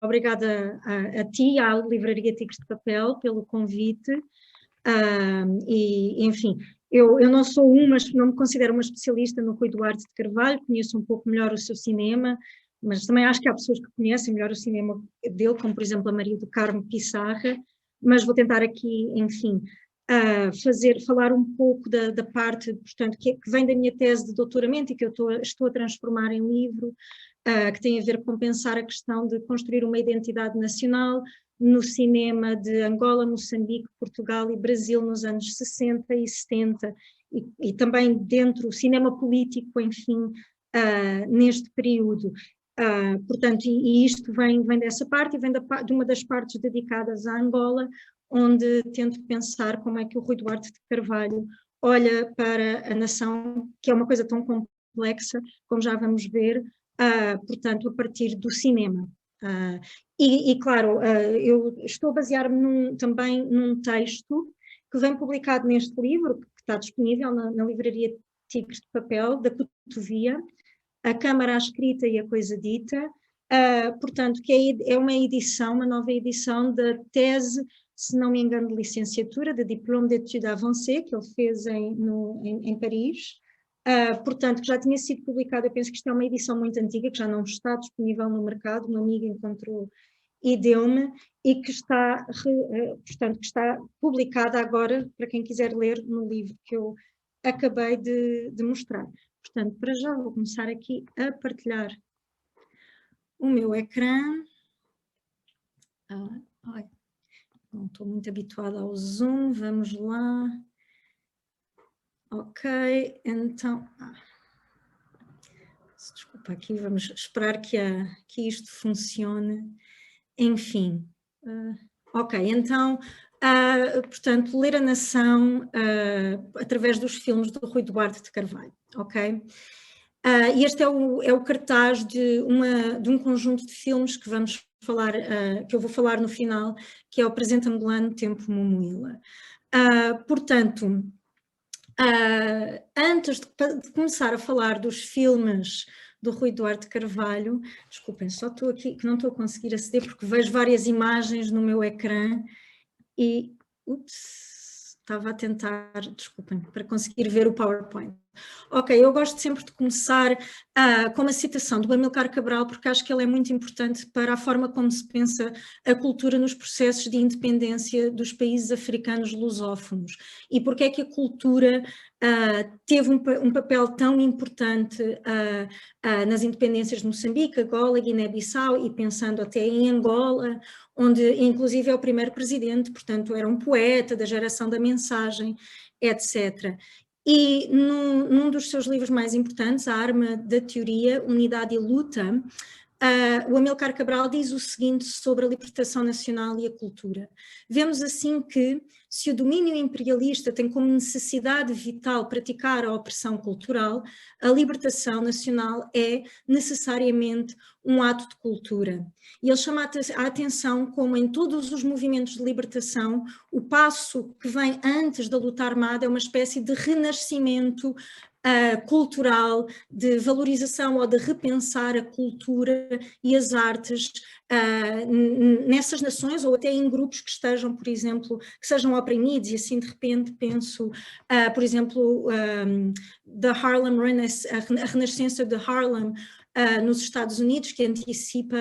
obrigada a ti, à Livraria Tigres de Papel, pelo convite. E, enfim, eu não sou não me considero uma especialista no Rui Duarte de Carvalho, conheço um pouco melhor o seu cinema, mas também acho que há pessoas que conhecem melhor o cinema dele, como por exemplo a Maria do Carmo Pissarra, mas vou tentar aqui, enfim, falar um pouco da parte, portanto, que vem da minha tese de doutoramento e que eu estou a transformar em livro, que tem a ver com pensar a questão de construir uma identidade nacional no cinema de Angola, Moçambique, Portugal e Brasil nos anos 60 e 70, e também dentro do cinema político, enfim, neste período. Portanto, e isto vem dessa parte e vem de uma das partes dedicadas à Angola, onde tento pensar como é que o Rui Duarte de Carvalho olha para a nação, que é uma coisa tão complexa, como já vamos ver, portanto, a partir do cinema. Claro, eu estou a basear-me também num texto que vem publicado neste livro, que está disponível na Livraria Tigres de Papel, da Cotovia, A Câmara, a Escrita e a Coisa Dita, portanto, que é uma nova edição da tese, se não me engano, de licenciatura, de Diplôme d'études avancées, que ele fez em Paris. Portanto, que já tinha sido publicado, eu penso que isto é uma edição muito antiga, que já não está disponível no mercado, uma amiga encontrou e deu-me, e que portanto, que está publicada agora, para quem quiser ler, no livro que eu acabei de mostrar. Portanto, para já vou começar aqui a partilhar o meu ecrã. Não estou muito habituada ao Zoom, vamos lá. Ok, então... Desculpa, aqui vamos esperar que isto funcione. Enfim, ok, então, portanto, ler a nação através dos filmes do Rui Duarte de Carvalho, ok? E este é o cartaz de um conjunto de filmes que vamos falar, que eu vou falar no final, que é o Presente Angolano, Tempo Momoila. Portanto, antes de começar a falar dos filmes do Rui Duarte Carvalho, desculpem, só estou aqui, que não estou a conseguir aceder porque vejo várias imagens no meu ecrã e, estava a tentar, desculpem, para conseguir ver o PowerPoint. Ok, eu gosto sempre de começar com uma citação do Amilcar Cabral, porque acho que ele é muito importante para a forma como se pensa a cultura nos processos de independência dos países africanos lusófonos, e porque é que a cultura teve um papel tão importante nas independências de Moçambique, Angola, Guiné-Bissau, e pensando até em Angola, onde inclusive é o primeiro presidente, portanto era um poeta da geração da mensagem, etc. E num dos seus livros mais importantes, A Arma da Teoria, Unidade e Luta, o Amilcar Cabral diz o seguinte sobre a libertação nacional e a cultura. Vemos assim que, se o domínio imperialista tem como necessidade vital praticar a opressão cultural, a libertação nacional é necessariamente um ato de cultura. E ele chama a atenção como em todos os movimentos de libertação, o passo que vem antes da luta armada é uma espécie de renascimento cultural, de valorização ou de repensar a cultura e as artes nessas nações ou até em grupos que estejam, por exemplo, que sejam oprimidos, e assim de repente penso, por exemplo, da Harlem a renascença de Harlem nos Estados Unidos, que antecipa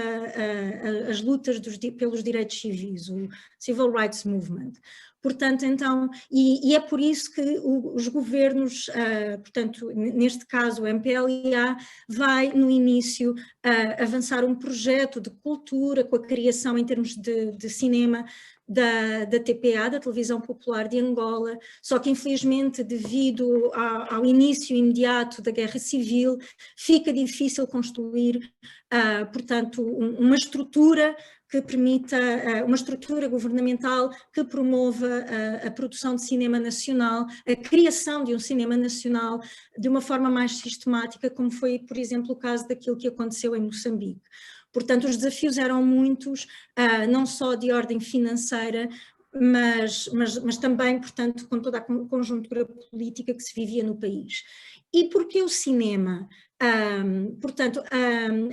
as lutas pelos direitos civis, o Civil Rights Movement. Portanto, então, e é por isso que os governos, portanto, neste caso o MPLA, vai no início avançar um projeto de cultura com a criação em termos de cinema da TPA, da Televisão Popular de Angola, só que infelizmente devido ao início imediato da Guerra Civil, fica difícil construir, portanto, uma estrutura que permita, uma estrutura governamental que promova a produção de cinema nacional, a criação de um cinema nacional de uma forma mais sistemática, como foi, por exemplo, o caso daquilo que aconteceu em Moçambique. Portanto, os desafios eram muitos, não só de ordem financeira, mas também, portanto, com toda a conjuntura política que se vivia no país. E porquê o cinema? Portanto,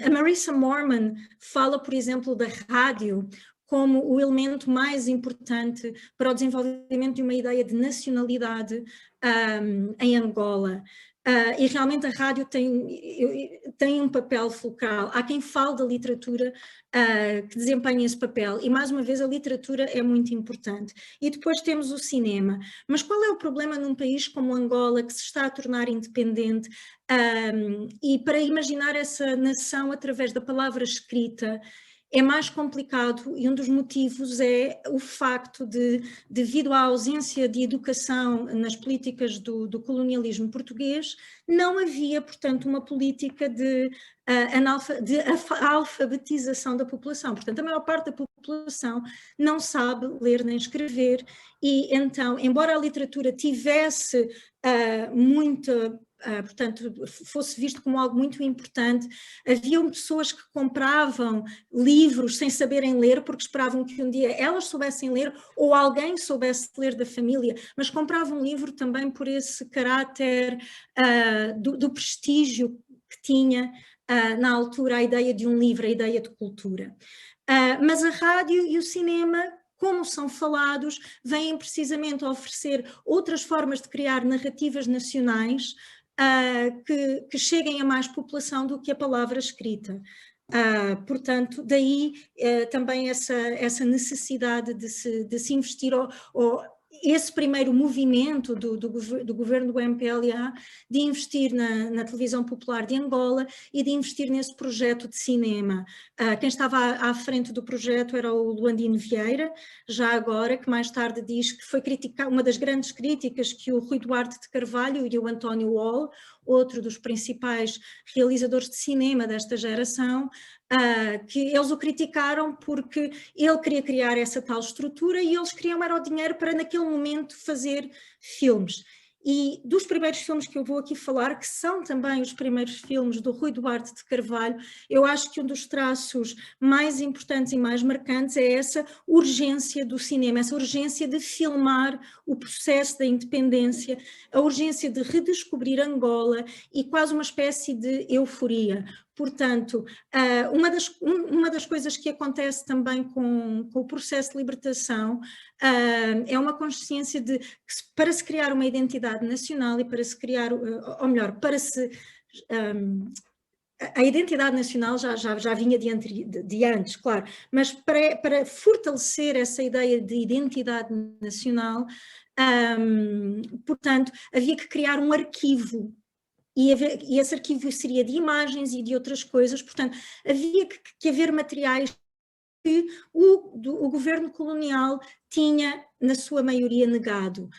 a Marissa Moorman fala, por exemplo, da rádio como o elemento mais importante para o desenvolvimento de uma ideia de nacionalidade em Angola. E realmente a rádio tem um papel fulcral. Há quem fale da literatura que desempenha esse papel, e mais uma vez a literatura é muito importante. E depois temos o cinema. Mas qual é o problema num país como Angola, que se está a tornar independente, e para imaginar essa nação através da palavra escrita, é mais complicado, e um dos motivos é o facto de, devido à ausência de educação nas políticas do colonialismo português, não havia, portanto, uma política de alfabetização da população. Portanto, a maior parte da população não sabe ler nem escrever, e então, embora a literatura tivesse muita... portanto, fosse visto como algo muito importante, haviam pessoas que compravam livros sem saberem ler, porque esperavam que um dia elas soubessem ler, ou alguém soubesse ler da família, mas compravam um livro também por esse caráter do prestígio que tinha na altura a ideia de um livro, a ideia de cultura. Mas a rádio e o cinema, como são falados, vêm precisamente a oferecer outras formas de criar narrativas nacionais que cheguem a mais população do que a palavra escrita. Portanto, daí também essa necessidade de se investir, ou esse primeiro movimento do governo do MPLA de investir na televisão popular de Angola e de investir nesse projeto de cinema. Quem estava à frente do projeto era o Luandino Vieira, já agora, que mais tarde diz que foi uma das grandes críticas que o Rui Duarte de Carvalho e o António Wall, outro dos principais realizadores de cinema desta geração, que eles o criticaram porque ele queria criar essa tal estrutura e eles queriam era o dinheiro para naquele momento fazer filmes. E dos primeiros filmes que eu vou aqui falar, que são também os primeiros filmes do Rui Duarte de Carvalho, eu acho que um dos traços mais importantes e mais marcantes é essa urgência do cinema, essa urgência de filmar o processo da independência, a urgência de redescobrir Angola e quase uma espécie de euforia. Portanto, uma das coisas que acontece também com o processo de libertação é uma consciência de que para se criar uma identidade nacional e para se criar, ou melhor, para se... a identidade nacional já vinha de antes, claro, mas para fortalecer essa ideia de identidade nacional, portanto, havia que criar um arquivo. E esse arquivo seria de imagens e de outras coisas, portanto, havia que haver materiais que o governo colonial tinha, na sua maioria, negado.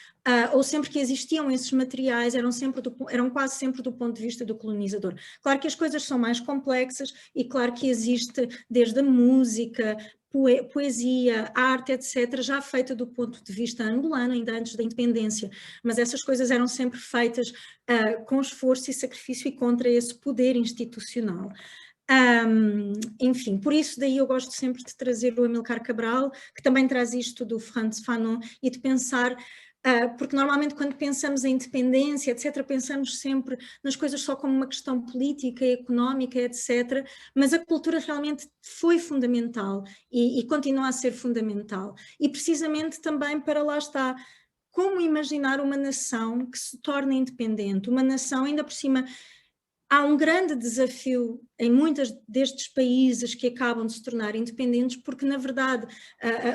Ou sempre que existiam esses materiais, eram quase sempre do ponto de vista do colonizador. Claro que as coisas são mais complexas e claro que existe desde a música, poesia, arte, etc., já feita do ponto de vista angolano, ainda antes da independência, mas essas coisas eram sempre feitas com esforço e sacrifício e contra esse poder institucional. Enfim, por isso daí eu gosto sempre de trazer o Amilcar Cabral, que também traz isto do Frantz Fanon, e de pensar, porque normalmente quando pensamos em independência, etc., pensamos sempre nas coisas só como uma questão política, económica, etc., mas a cultura realmente foi fundamental e continua a ser fundamental. E precisamente também para lá está, como imaginar uma nação que se torna independente, uma nação ainda por cima... Há um grande desafio em muitos destes países que acabam de se tornar independentes, porque, na verdade,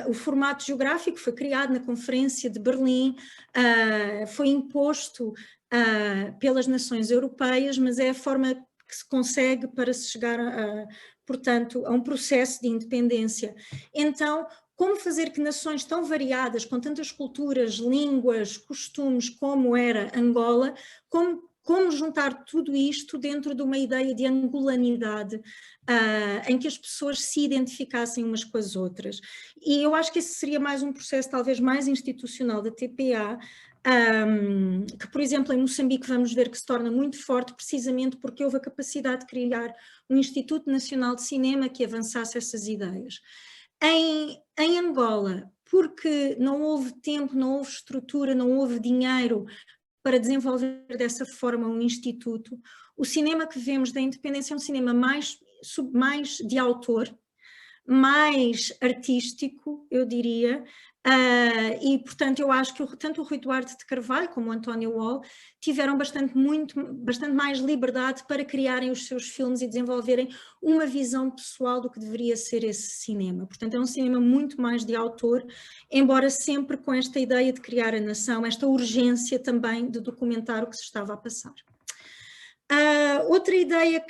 o formato geográfico foi criado na Conferência de Berlim, foi imposto pelas nações europeias, mas é a forma que se consegue para se chegar, portanto, a um processo de independência. Então, como fazer que nações tão variadas, com tantas culturas, línguas, costumes, como era Angola, como juntar tudo isto dentro de uma ideia de angolanidade, em que as pessoas se identificassem umas com as outras. E eu acho que esse seria mais um processo talvez mais institucional da TPA, que, por exemplo, em Moçambique vamos ver que se torna muito forte precisamente porque houve a capacidade de criar um Instituto Nacional de Cinema que avançasse essas ideias. Em Angola, porque não houve tempo, não houve estrutura, não houve dinheiro para desenvolver dessa forma um instituto, o cinema que vemos da independência é um cinema mais de autor, mais artístico, eu diria, e portanto eu acho que tanto o Rui Duarte de Carvalho como o António Wall tiveram bastante mais liberdade para criarem os seus filmes e desenvolverem uma visão pessoal do que deveria ser esse cinema. Portanto é um cinema muito mais de autor, embora sempre com esta ideia de criar a nação, esta urgência também de documentar o que se estava a passar. Outra ideia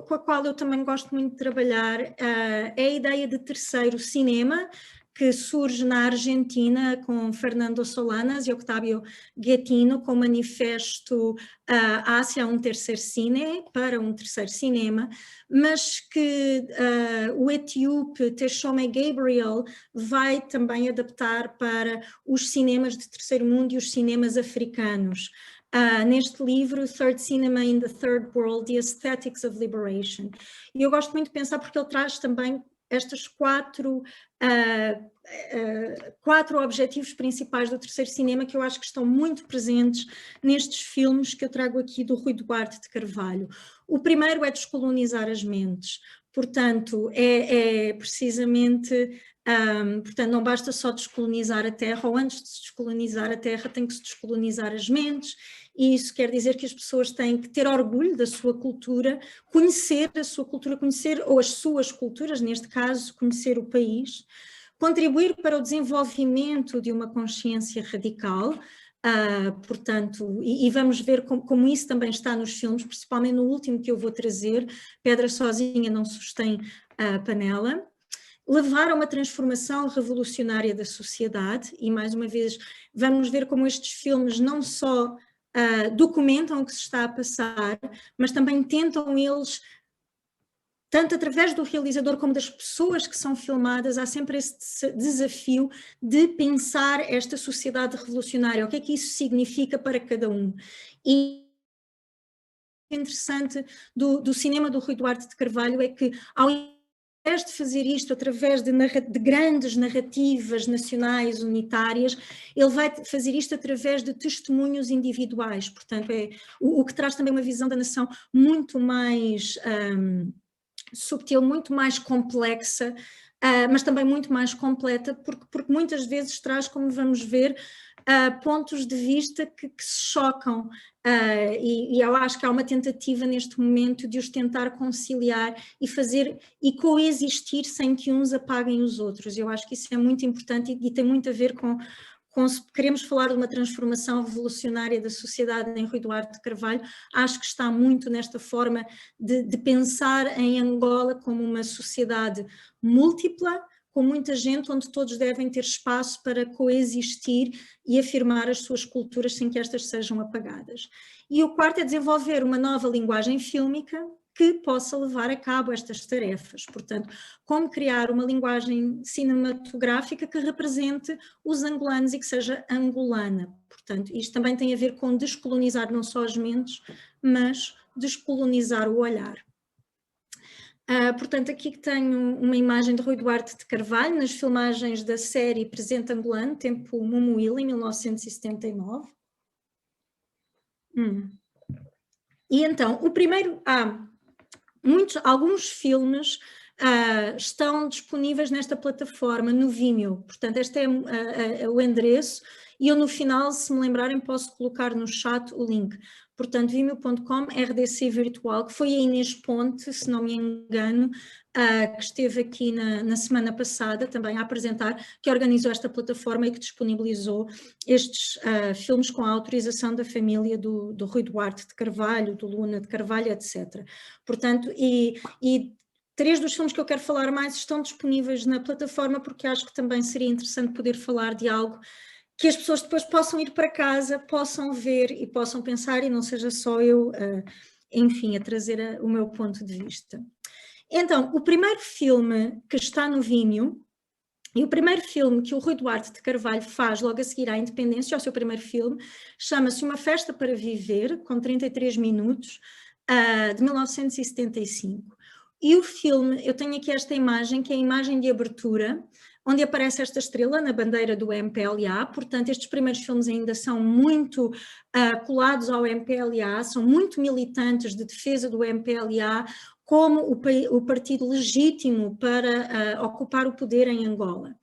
com a qual eu também gosto muito de trabalhar é a ideia de terceiro cinema, que surge na Argentina com Fernando Solanas e Octavio Guettino, com o manifesto Hacia um terceiro cine, para um terceiro cinema, mas que o etíope Teshome Gabriel vai também adaptar para os cinemas de terceiro mundo e os cinemas africanos. Neste livro, Third Cinema in the Third World, The Aesthetics of Liberation. E eu gosto muito de pensar porque ele traz também estes quatro objetivos principais do terceiro cinema que eu acho que estão muito presentes nestes filmes que eu trago aqui do Rui Duarte de Carvalho. O primeiro é descolonizar as mentes, portanto, é precisamente... portanto, não basta só descolonizar a Terra, ou antes de se descolonizar a Terra tem que se descolonizar as mentes, e isso quer dizer que as pessoas têm que ter orgulho da sua cultura, conhecer a sua cultura, conhecer, ou as suas culturas, neste caso, conhecer o país, contribuir para o desenvolvimento de uma consciência radical, portanto, e vamos ver como isso também está nos filmes, principalmente no último que eu vou trazer, Pedra Sozinha Não Sustém a Panela. Levar a uma transformação revolucionária da sociedade, e mais uma vez vamos ver como estes filmes não só documentam o que se está a passar, mas também tentam eles, tanto através do realizador como das pessoas que são filmadas, há sempre esse desafio de pensar esta sociedade revolucionária, o que é que isso significa para cada um. E o interessante do cinema do Rui Duarte de Carvalho é que, ao invés de fazer isto através de grandes narrativas nacionais unitárias, ele vai fazer isto através de testemunhos individuais, portanto é o que traz também uma visão da nação muito mais subtil, muito mais complexa, mas também muito mais completa, porque muitas vezes traz, como vamos ver, pontos de vista que se chocam, e eu acho que há uma tentativa neste momento de os tentar conciliar e fazer e coexistir sem que uns apaguem os outros. Eu acho que isso é muito importante e tem muito a ver com se queremos falar de uma transformação revolucionária da sociedade em Rui Duarte de Carvalho, acho que está muito nesta forma de pensar em Angola como uma sociedade múltipla, com muita gente, onde todos devem ter espaço para coexistir e afirmar as suas culturas sem que estas sejam apagadas. E o quarto é desenvolver uma nova linguagem fílmica que possa levar a cabo estas tarefas. Portanto, como criar uma linguagem cinematográfica que represente os angolanos e que seja angolana. Portanto, isto também tem a ver com descolonizar não só as mentes, mas descolonizar o olhar. Portanto, aqui que tenho uma imagem de Rui Duarte de Carvalho, nas filmagens da série Presente Angolano, tempo Mumuíla, em 1979. E então, o primeiro... alguns filmes estão disponíveis nesta plataforma, no Vimeo, portanto este é o endereço, e eu no final, se me lembrarem, posso colocar no chat o link. Portanto, vimeo.com, RDC Virtual, que foi a Inês Ponte, se não me engano, que esteve aqui na semana passada também a apresentar, que organizou esta plataforma e que disponibilizou estes filmes com a autorização da família do Rui Duarte de Carvalho, do Luna de Carvalho, etc. Portanto, e 3 dos filmes que eu quero falar mais estão disponíveis na plataforma, porque acho que também seria interessante poder falar de algo que as pessoas depois possam ir para casa, possam ver e possam pensar, e não seja só eu, enfim, a trazer o meu ponto de vista. Então, o primeiro filme que está no Vimeo, e o primeiro filme que o Rui Duarte de Carvalho faz logo a seguir à independência, ao seu primeiro filme, chama-se Uma Festa para Viver, com 33 minutos, de 1975. E o filme, eu tenho aqui esta imagem, que é a imagem de abertura, onde aparece esta estrela na bandeira do MPLA. Portanto, estes primeiros filmes ainda são muito colados ao MPLA, são muito militantes de defesa do MPLA como o partido legítimo para ocupar o poder em Angola.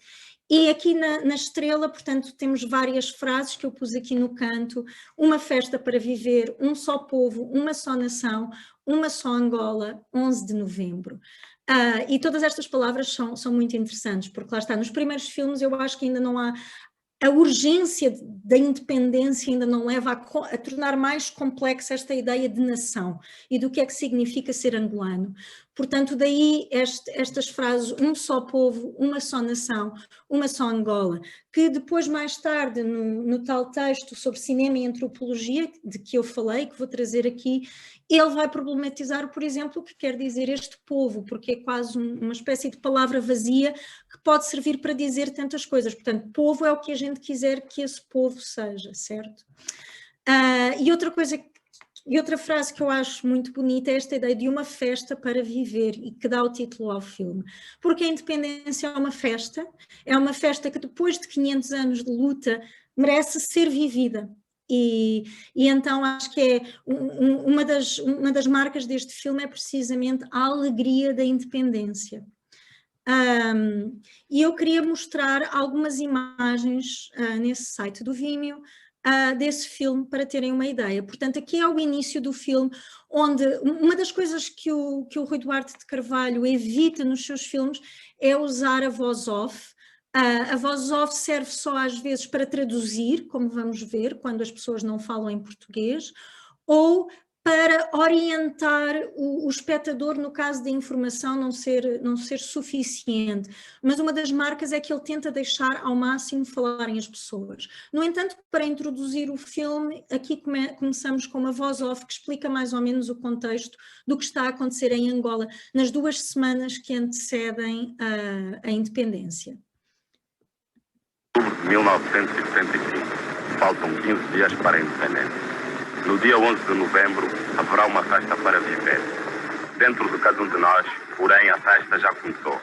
E aqui na estrela, portanto, temos várias frases que eu pus aqui no canto: uma festa para viver, um só povo, uma só nação, uma só Angola, 11 de novembro. E todas estas palavras são muito interessantes, porque lá está, nos primeiros filmes eu acho que ainda não há, a urgência da independência ainda não leva a tornar mais complexa esta ideia de nação e do que é que significa ser angolano. Portanto, daí estas frases, um só povo, uma só nação, uma só Angola, que depois, mais tarde, no tal texto sobre cinema e antropologia, de que eu falei, que vou trazer aqui, ele vai problematizar, por exemplo, o que quer dizer este povo, porque é quase uma espécie de palavra vazia que pode servir para dizer tantas coisas. Portanto, povo é o que a gente quiser que esse povo seja, certo? E outra frase que eu acho muito bonita é esta ideia de uma festa para viver e que dá o título ao filme. Porque a independência é uma festa que depois de 500 anos de luta merece ser vivida. E então acho que é uma das marcas deste filme é precisamente a alegria da independência. E eu queria mostrar algumas imagens nesse site do Vimeo desse filme para terem uma ideia. Portanto, aqui é o início do filme, onde uma das coisas que o Rui Duarte de Carvalho evita nos seus filmes é usar a voz off. A voz off serve só às vezes para traduzir, como vamos ver, quando as pessoas não falam em português, ou para orientar o espectador no caso da informação não ser suficiente. Mas uma das marcas é que ele tenta deixar ao máximo falarem as pessoas. No entanto, para introduzir o filme, aqui começamos com uma voz off que explica mais ou menos o contexto do que está a acontecer em Angola nas 2 semanas que antecedem a independência. 1975. Faltam 15 dias para a independência. No dia 11 de novembro, haverá uma festa para viver. Dentro de cada um de nós, porém, a festa já começou.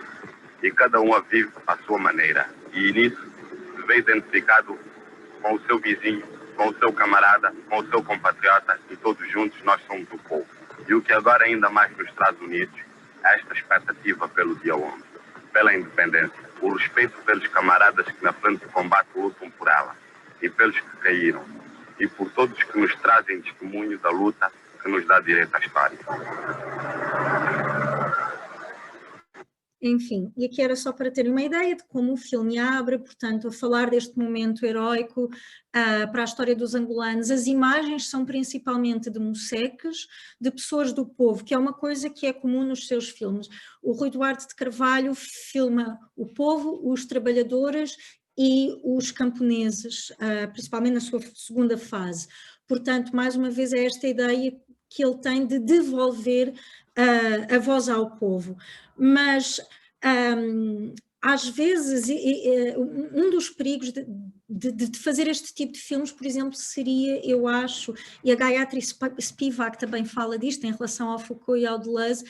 E cada um a vive à sua maneira. E nisso, se vê identificado com o seu vizinho, com o seu camarada, com o seu compatriota, e todos juntos nós somos o povo. E o que agora ainda mais nos traz unidos é esta expectativa pelo dia 11, pela independência, o respeito pelos camaradas que na frente do combate lutam por ela, e pelos que caíram, e por todos que nos trazem testemunho da luta que nos dá direito à história. Enfim, e aqui era só para terem uma ideia de como o filme abre, portanto, a falar deste momento heróico para a história dos angolanos. As imagens são principalmente de moceques, de pessoas do povo, que é uma coisa que é comum nos seus filmes. O Rui Duarte de Carvalho filma o povo, os trabalhadores e os camponeses, principalmente na sua segunda fase. Portanto, mais uma vez é esta ideia que ele tem de devolver a voz ao povo. Mas às vezes um dos perigos de fazer este tipo de filmes, por exemplo, seria, eu acho, e a Gayatri Spivak também fala disto em relação ao Foucault e ao Deleuze,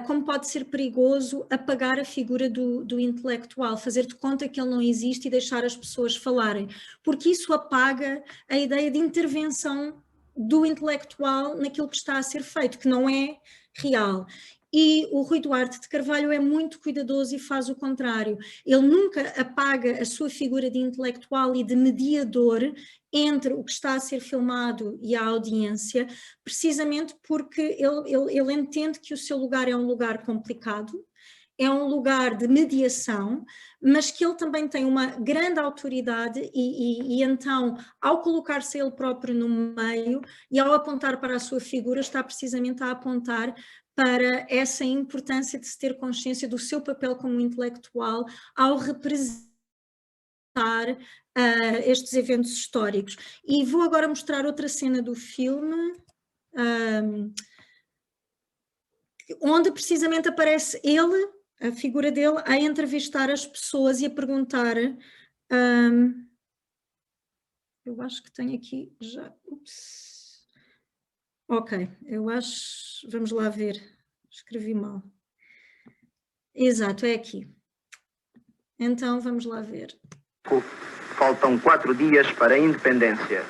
como pode ser perigoso apagar a figura do intelectual, fazer de conta que ele não existe e deixar as pessoas falarem, porque isso apaga a ideia de intervenção do intelectual naquilo que está a ser feito, que não é real. E o Rui Duarte de Carvalho é muito cuidadoso e faz o contrário. Ele nunca apaga a sua figura de intelectual e de mediador entre o que está a ser filmado e a audiência, precisamente porque ele entende que o seu lugar é um lugar complicado, é um lugar de mediação, mas que ele também tem uma grande autoridade e então, ao colocar-se ele próprio no meio e ao apontar para a sua figura, está precisamente a apontar para essa importância de se ter consciência do seu papel como intelectual ao representar estes eventos históricos. E vou agora mostrar outra cena do filme, onde precisamente aparece ele, a figura dele, a entrevistar as pessoas e a perguntar, eu acho que tenho aqui já, ups, ok, eu acho, vamos lá ver, escrevi mal, exato, é aqui. Então vamos lá ver. Faltam 4 dias para a independência.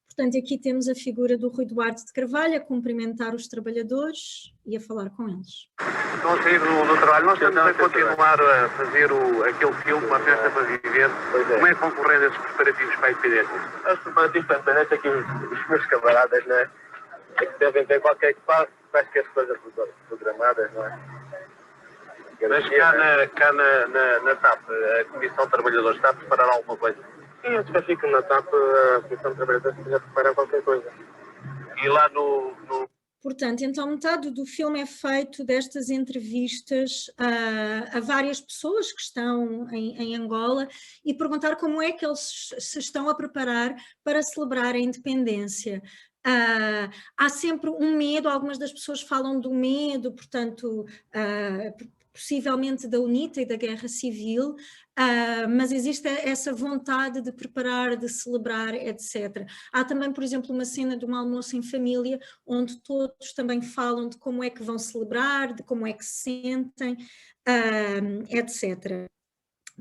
Portanto, aqui temos a figura do Rui Duarte de Carvalho a cumprimentar os trabalhadores e a falar com eles. Estão a sair do trabalho, nós estamos a continuar a fazer aquele filme, Uma Festa para Viver. Como é que vão correr esses preparativos para a independência? Os preparativos para a independência aqui, os meus camaradas, não é? Devem ter qualquer quaisquer coisas programadas, não é? Mas cá na TAP, a Comissão de Trabalhadores está a preparar alguma coisa? Sim, eu já fico na TAP, a Comissão de Trabalhadores já prepara qualquer coisa. E lá no... Portanto, então metade do filme é feito destas entrevistas a várias pessoas que estão em Angola e perguntar como é que eles se estão a preparar para celebrar a independência. Há sempre um medo, algumas das pessoas falam do medo, portanto, possivelmente da UNITA e da Guerra Civil, mas existe essa vontade de preparar, de celebrar, etc. Há também, por exemplo, uma cena de um almoço em família, onde todos também falam de como é que vão celebrar, de como é que se sentem, etc.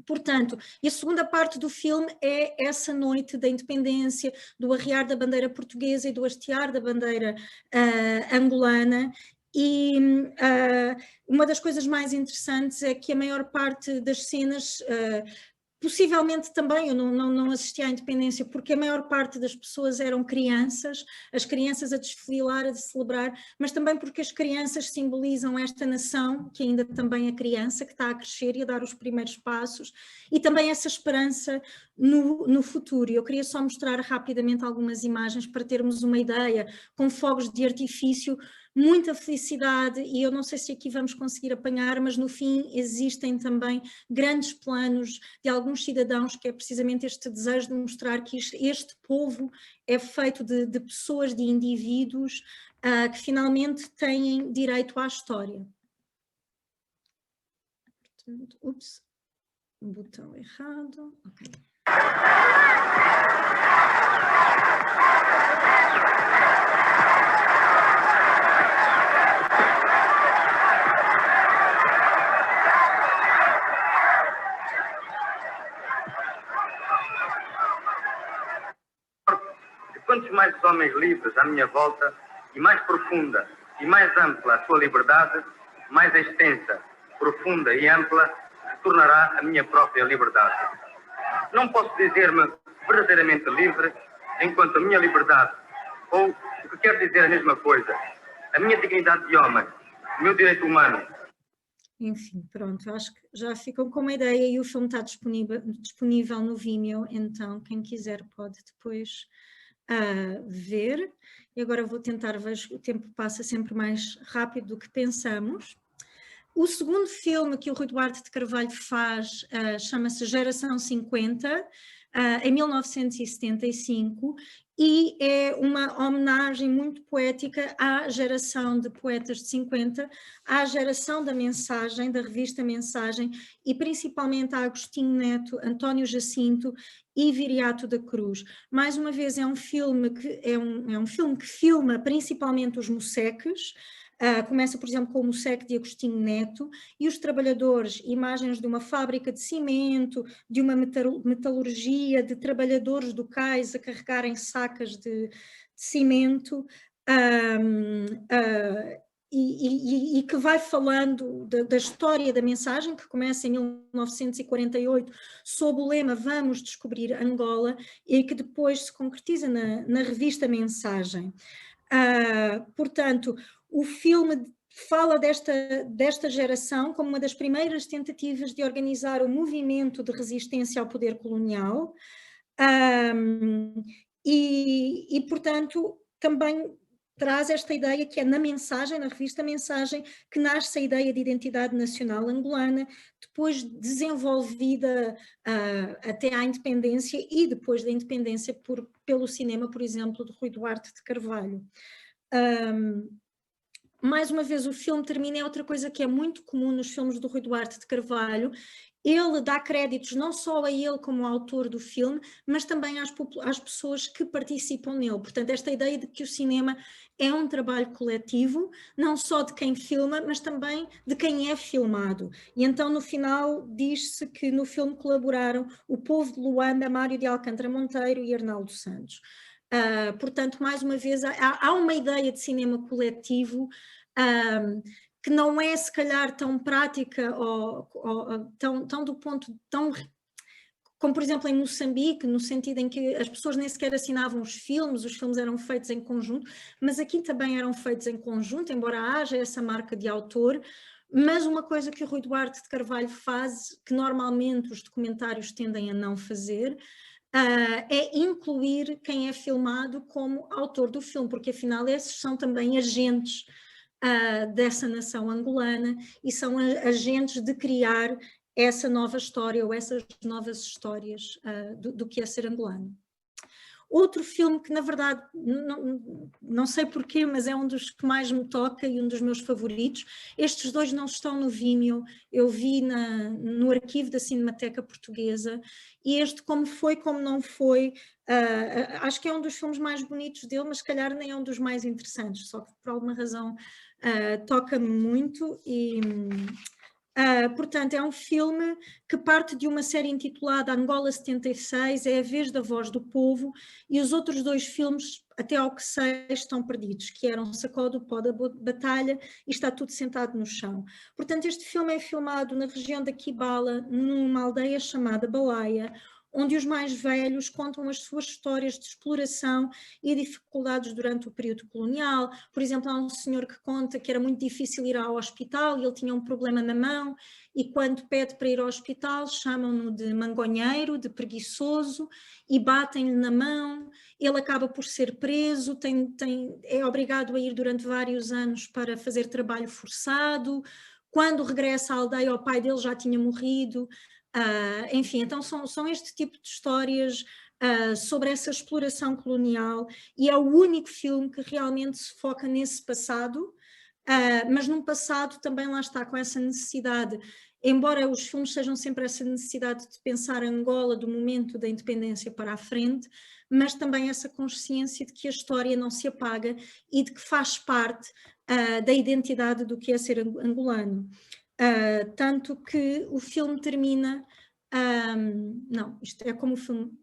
Portanto, e a segunda parte do filme é essa noite da independência, do arriar da bandeira portuguesa e do hastear da bandeira angolana. E uma das coisas mais interessantes é que a maior parte das cenas, possivelmente também, eu não assisti à independência, porque a maior parte das pessoas eram crianças, as crianças a desfilar, a celebrar, mas também porque as crianças simbolizam esta nação, que ainda também é criança, que está a crescer e a dar os primeiros passos, e também essa esperança no futuro. Eu queria só mostrar rapidamente algumas imagens para termos uma ideia, com fogos de artifício, muita felicidade, e eu não sei se aqui vamos conseguir apanhar, mas no fim existem também grandes planos de alguns cidadãos, que é precisamente este desejo de mostrar que este povo é feito de pessoas, de indivíduos que finalmente têm direito à história. Portanto, ups, um botão errado, ok. Quantos mais homens livres à minha volta, e mais profunda e mais ampla a sua liberdade, mais extensa, profunda e ampla se tornará a minha própria liberdade. Não posso dizer-me verdadeiramente livre enquanto a minha liberdade, ou o que quer dizer a mesma coisa, a minha dignidade de homem, o meu direito humano. Enfim, pronto, acho que já ficam com uma ideia e o filme está disponível no Vimeo, então quem quiser pode depois ver. E agora vou tentar, vejo que o tempo passa sempre mais rápido do que pensamos. O segundo filme que o Rui Duarte de Carvalho faz chama-se Geração 50, em 1975, e é uma homenagem muito poética à geração de poetas de 50, à geração da Mensagem, da revista Mensagem, e principalmente a Agostinho Neto, António Jacinto e Viriato da Cruz. Mais uma vez é um filme que filma principalmente os moceques. Começa, por exemplo, com o Moceque de Agostinho Neto e os trabalhadores, imagens de uma fábrica de cimento, de uma metalurgia, de trabalhadores do cais a carregarem sacas de cimento, e que vai falando da história da Mensagem, que começa em 1948, sob o lema Vamos Descobrir Angola, e que depois se concretiza na revista Mensagem. Portanto, o filme fala desta geração como uma das primeiras tentativas de organizar o movimento de resistência ao poder colonial, e portanto, também traz esta ideia que é na Mensagem, na revista Mensagem, que nasce a ideia de identidade nacional angolana, depois desenvolvida até à independência e depois da independência pelo cinema, por exemplo, de Rui Duarte de Carvalho. Mais uma vez o filme termina, é outra coisa que é muito comum nos filmes do Rui Duarte de Carvalho, ele dá créditos não só a ele como autor do filme, mas também às pessoas que participam nele. Portanto, esta ideia de que o cinema é um trabalho coletivo, não só de quem filma, mas também de quem é filmado. E então, no final, diz-se que no filme colaboraram o povo de Luanda, Mário de Alcântara Monteiro e Arnaldo Santos. Portanto, mais uma vez, há uma ideia de cinema coletivo que não é se calhar tão prática ou tão do ponto tão como por exemplo em Moçambique, no sentido em que as pessoas nem sequer assinavam os filmes eram feitos em conjunto, mas aqui também eram feitos em conjunto, embora haja essa marca de autor. Mas uma coisa que o Rui Duarte de Carvalho faz, que normalmente os documentários tendem a não fazer, é incluir quem é filmado como autor do filme, porque afinal esses são também agentes dessa nação angolana e são agentes de criar essa nova história ou essas novas histórias do que é ser angolano. Outro filme que, na verdade, não sei porquê, mas é um dos que mais me toca e um dos meus favoritos. Estes dois não estão no Vimeo, eu vi no arquivo da Cinemateca Portuguesa, e este, como foi, como não foi, acho que é um dos filmes mais bonitos dele, mas se calhar nem é um dos mais interessantes, só que por alguma razão toca-me muito e... portanto, é um filme que parte de uma série intitulada Angola 76, é a vez da voz do povo, e os outros dois filmes, até ao que sei, estão perdidos, que eram Sacode o Pó da Batalha e Está Tudo Sentado no Chão. Portanto, este filme é filmado na região da Kibala, numa aldeia chamada Balaia, onde os mais velhos contam as suas histórias de exploração e dificuldades durante o período colonial. Por exemplo, há um senhor que conta que era muito difícil ir ao hospital e ele tinha um problema na mão, e quando pede para ir ao hospital chamam-no de mangonheiro, de preguiçoso, e batem-lhe na mão. Ele acaba por ser preso, é obrigado a ir durante vários anos para fazer trabalho forçado. Quando regressa à aldeia, o pai dele já tinha morrido. Enfim, então são este tipo de histórias sobre essa exploração colonial, e é o único filme que realmente se foca nesse passado, mas num passado também lá está com essa necessidade, embora os filmes sejam sempre essa necessidade de pensar Angola do momento da independência para a frente, mas também essa consciência de que a história não se apaga e de que faz parte da identidade do que é ser angolano. Tanto que o filme termina... não, isto é como o filme...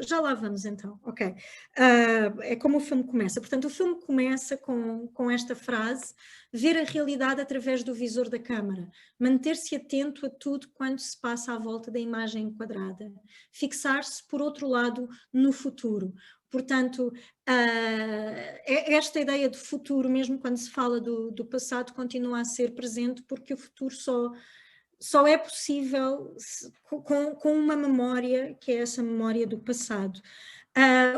Já lá vamos então, ok. É como o filme começa. Portanto, o filme começa com esta frase: ver a realidade através do visor da câmara, manter-se atento a tudo quanto se passa à volta da imagem enquadrada, fixar-se, por outro lado, no futuro. Portanto, esta ideia de futuro, mesmo quando se fala do passado, continua a ser presente, porque o futuro só é possível com uma memória, que é essa memória do passado.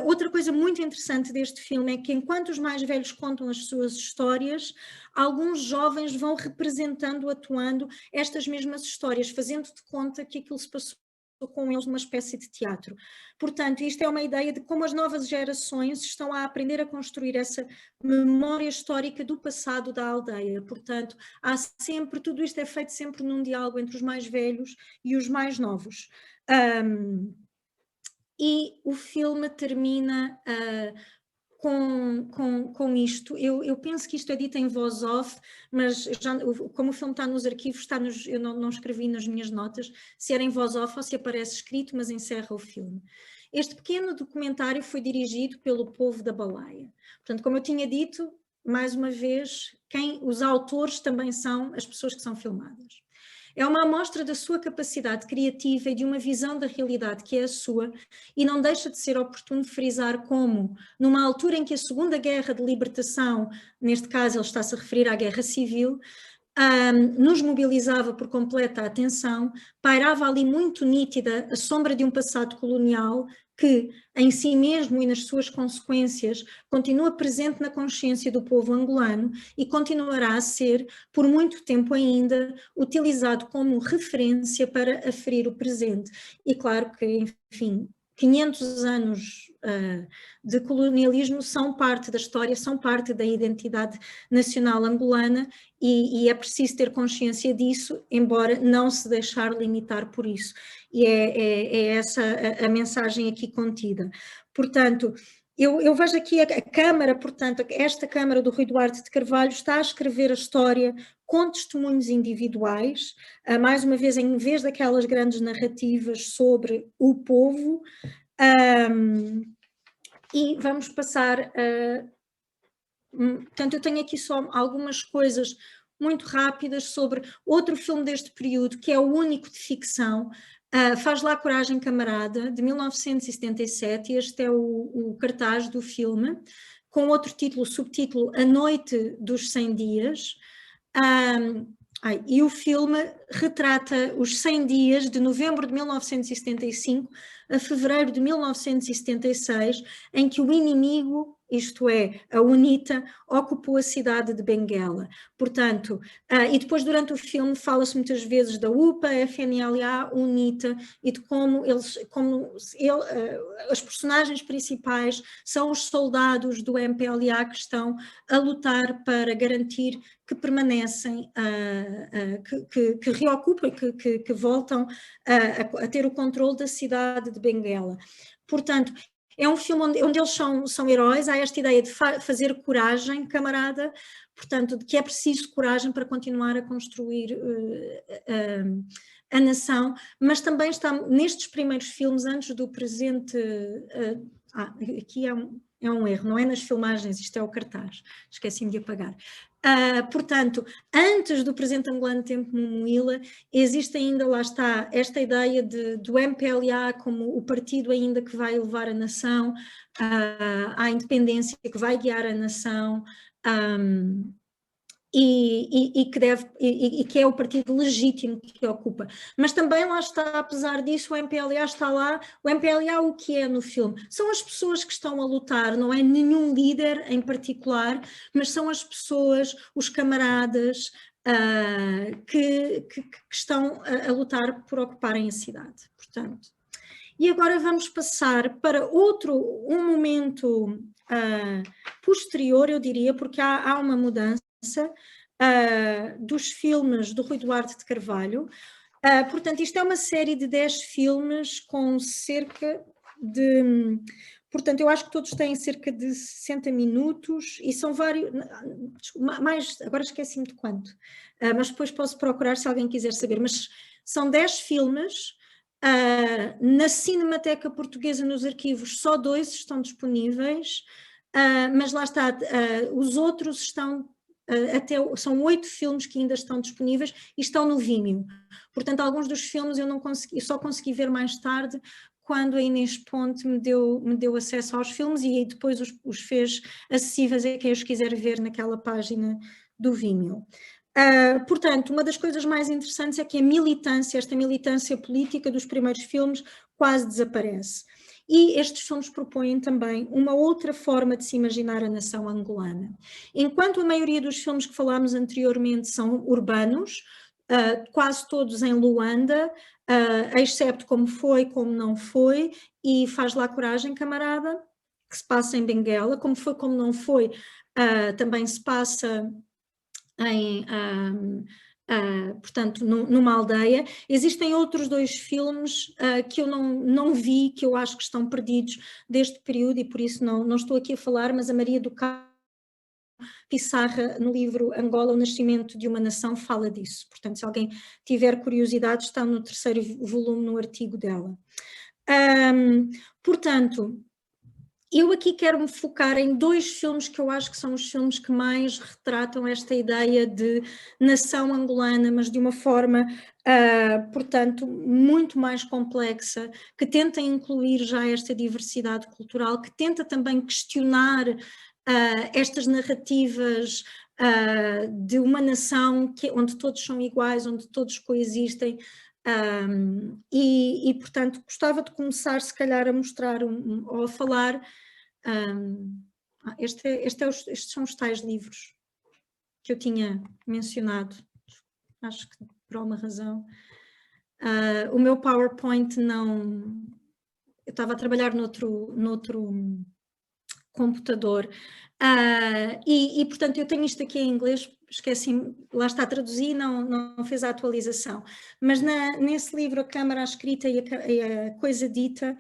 Outra coisa muito interessante deste filme é que, enquanto os mais velhos contam as suas histórias, alguns jovens vão representando, atuando estas mesmas histórias, fazendo de conta que aquilo se passou com eles numa espécie de teatro. Portanto, isto é uma ideia de como as novas gerações estão a aprender a construir essa memória histórica do passado da aldeia. Portanto, tudo isto é feito sempre num diálogo entre os mais velhos e os mais novos. E o filme termina com isto. Eu penso que isto é dito em voz off, mas como o filme está nos arquivos, eu não escrevi nas minhas notas se era em voz off ou se aparece escrito, mas encerra o filme. Este pequeno documentário foi dirigido pelo povo da Balaia. Portanto, como eu tinha dito, mais uma vez, os autores também são as pessoas que são filmadas. É uma amostra da sua capacidade criativa e de uma visão da realidade que é a sua, e não deixa de ser oportuno frisar como, numa altura em que a Segunda Guerra de Libertação, neste caso ele está-se a referir à Guerra Civil, nos mobilizava por completa atenção, pairava ali muito nítida a sombra de um passado colonial que, em si mesmo e nas suas consequências, continua presente na consciência do povo angolano e continuará a ser, por muito tempo ainda, utilizado como referência para aferir o presente. E claro que, enfim, 500 anos de colonialismo são parte da história, são parte da identidade nacional angolana e é preciso ter consciência disso, embora não se deixar limitar por isso. E é essa a mensagem aqui contida. Portanto, eu vejo aqui a Câmara, portanto, esta Câmara do Rui Duarte de Carvalho está a escrever a história com testemunhos individuais, mais uma vez, em vez daquelas grandes narrativas sobre o povo, e vamos passar portanto, eu tenho aqui só algumas coisas muito rápidas sobre outro filme deste período, que é o único de ficção, Faz lá Coragem, Camarada, de 1977, e este é o cartaz do filme, com outro título, subtítulo, A Noite dos 100 Dias, e o filme retrata os 100 dias de novembro de 1975 a fevereiro de 1976, em que o inimigo, isto é, a UNITA, ocupou a cidade de Benguela. Portanto, e depois durante o filme fala-se muitas vezes da UPA, FNLA, UNITA, e de como as personagens principais são os soldados do MPLA que estão a lutar para garantir que permanecem, que reocupam, que voltam a ter o controle da cidade de Benguela. Portanto, é um filme onde eles são heróis, há esta ideia de fazer coragem, camarada, portanto, de que é preciso coragem para continuar a construir a nação, mas também está nestes primeiros filmes, antes do presente, aqui é um erro, não é nas filmagens, isto é o cartaz, esqueci-me de apagar. Portanto, antes do presente angolano Tempo Mumuíla, existe ainda, lá está, esta ideia do MPLA como o partido ainda que vai levar a nação à independência, que vai guiar a nação, e que é o partido legítimo que ocupa. Mas também lá está, apesar disso, o MPLA está lá. O MPLA, o que é no filme? São as pessoas que estão a lutar, não é nenhum líder em particular, mas são as pessoas, os camaradas que estão a lutar por ocuparem a cidade. Portanto, e agora vamos passar para um momento posterior, eu diria, porque há uma mudança dos filmes do Rui Duarte de Carvalho. Portanto, isto é uma série de 10 filmes com cerca de... Portanto, eu acho que todos têm cerca de 60 minutos e são vários... agora esqueci-me de quanto, mas depois posso procurar se alguém quiser saber. Mas são 10 filmes. Na Cinemateca Portuguesa, nos arquivos, só 2 estão disponíveis, mas lá está, os outros estão... são 8 filmes que ainda estão disponíveis e estão no Vimeo. Portanto, alguns dos filmes eu só consegui ver mais tarde, quando a Inês Ponte me deu acesso aos filmes e depois os fez acessíveis a quem os quiser ver naquela página do Vimeo. Portanto, uma das coisas mais interessantes é que esta militância política dos primeiros filmes quase desaparece. E estes filmes propõem também uma outra forma de se imaginar a nação angolana. Enquanto a maioria dos filmes que falámos anteriormente são urbanos, quase todos em Luanda, excepto Como Foi, Como Não Foi, e Faz lá Coragem, Camarada, que se passa em Benguela. Como Foi, Como Não Foi, também se passa portanto, numa aldeia. Existem outros 2 filmes que eu não vi, que eu acho que estão perdidos deste período, e por isso não estou aqui a falar, mas a Maria do Carmo Pissarra, no livro Angola, o Nascimento de uma Nação, fala disso. Portanto, se alguém tiver curiosidade, está no 3º volume, no artigo dela. Portanto, eu aqui quero me focar em 2 filmes que eu acho que são os filmes que mais retratam esta ideia de nação angolana, mas de uma forma, portanto, muito mais complexa, que tenta incluir já esta diversidade cultural, que tenta também questionar estas narrativas de uma nação onde todos são iguais, onde todos coexistem. Portanto, gostava de começar, se calhar, a mostrar ou a falar. Estes são os tais livros que eu tinha mencionado, acho que por alguma razão. O meu PowerPoint eu estava a trabalhar noutro computador, e portanto eu tenho isto aqui em inglês, esqueci, lá está a traduzir, não fez a atualização, mas nesse livro A Câmara, a Escrita e a Coisa Dita,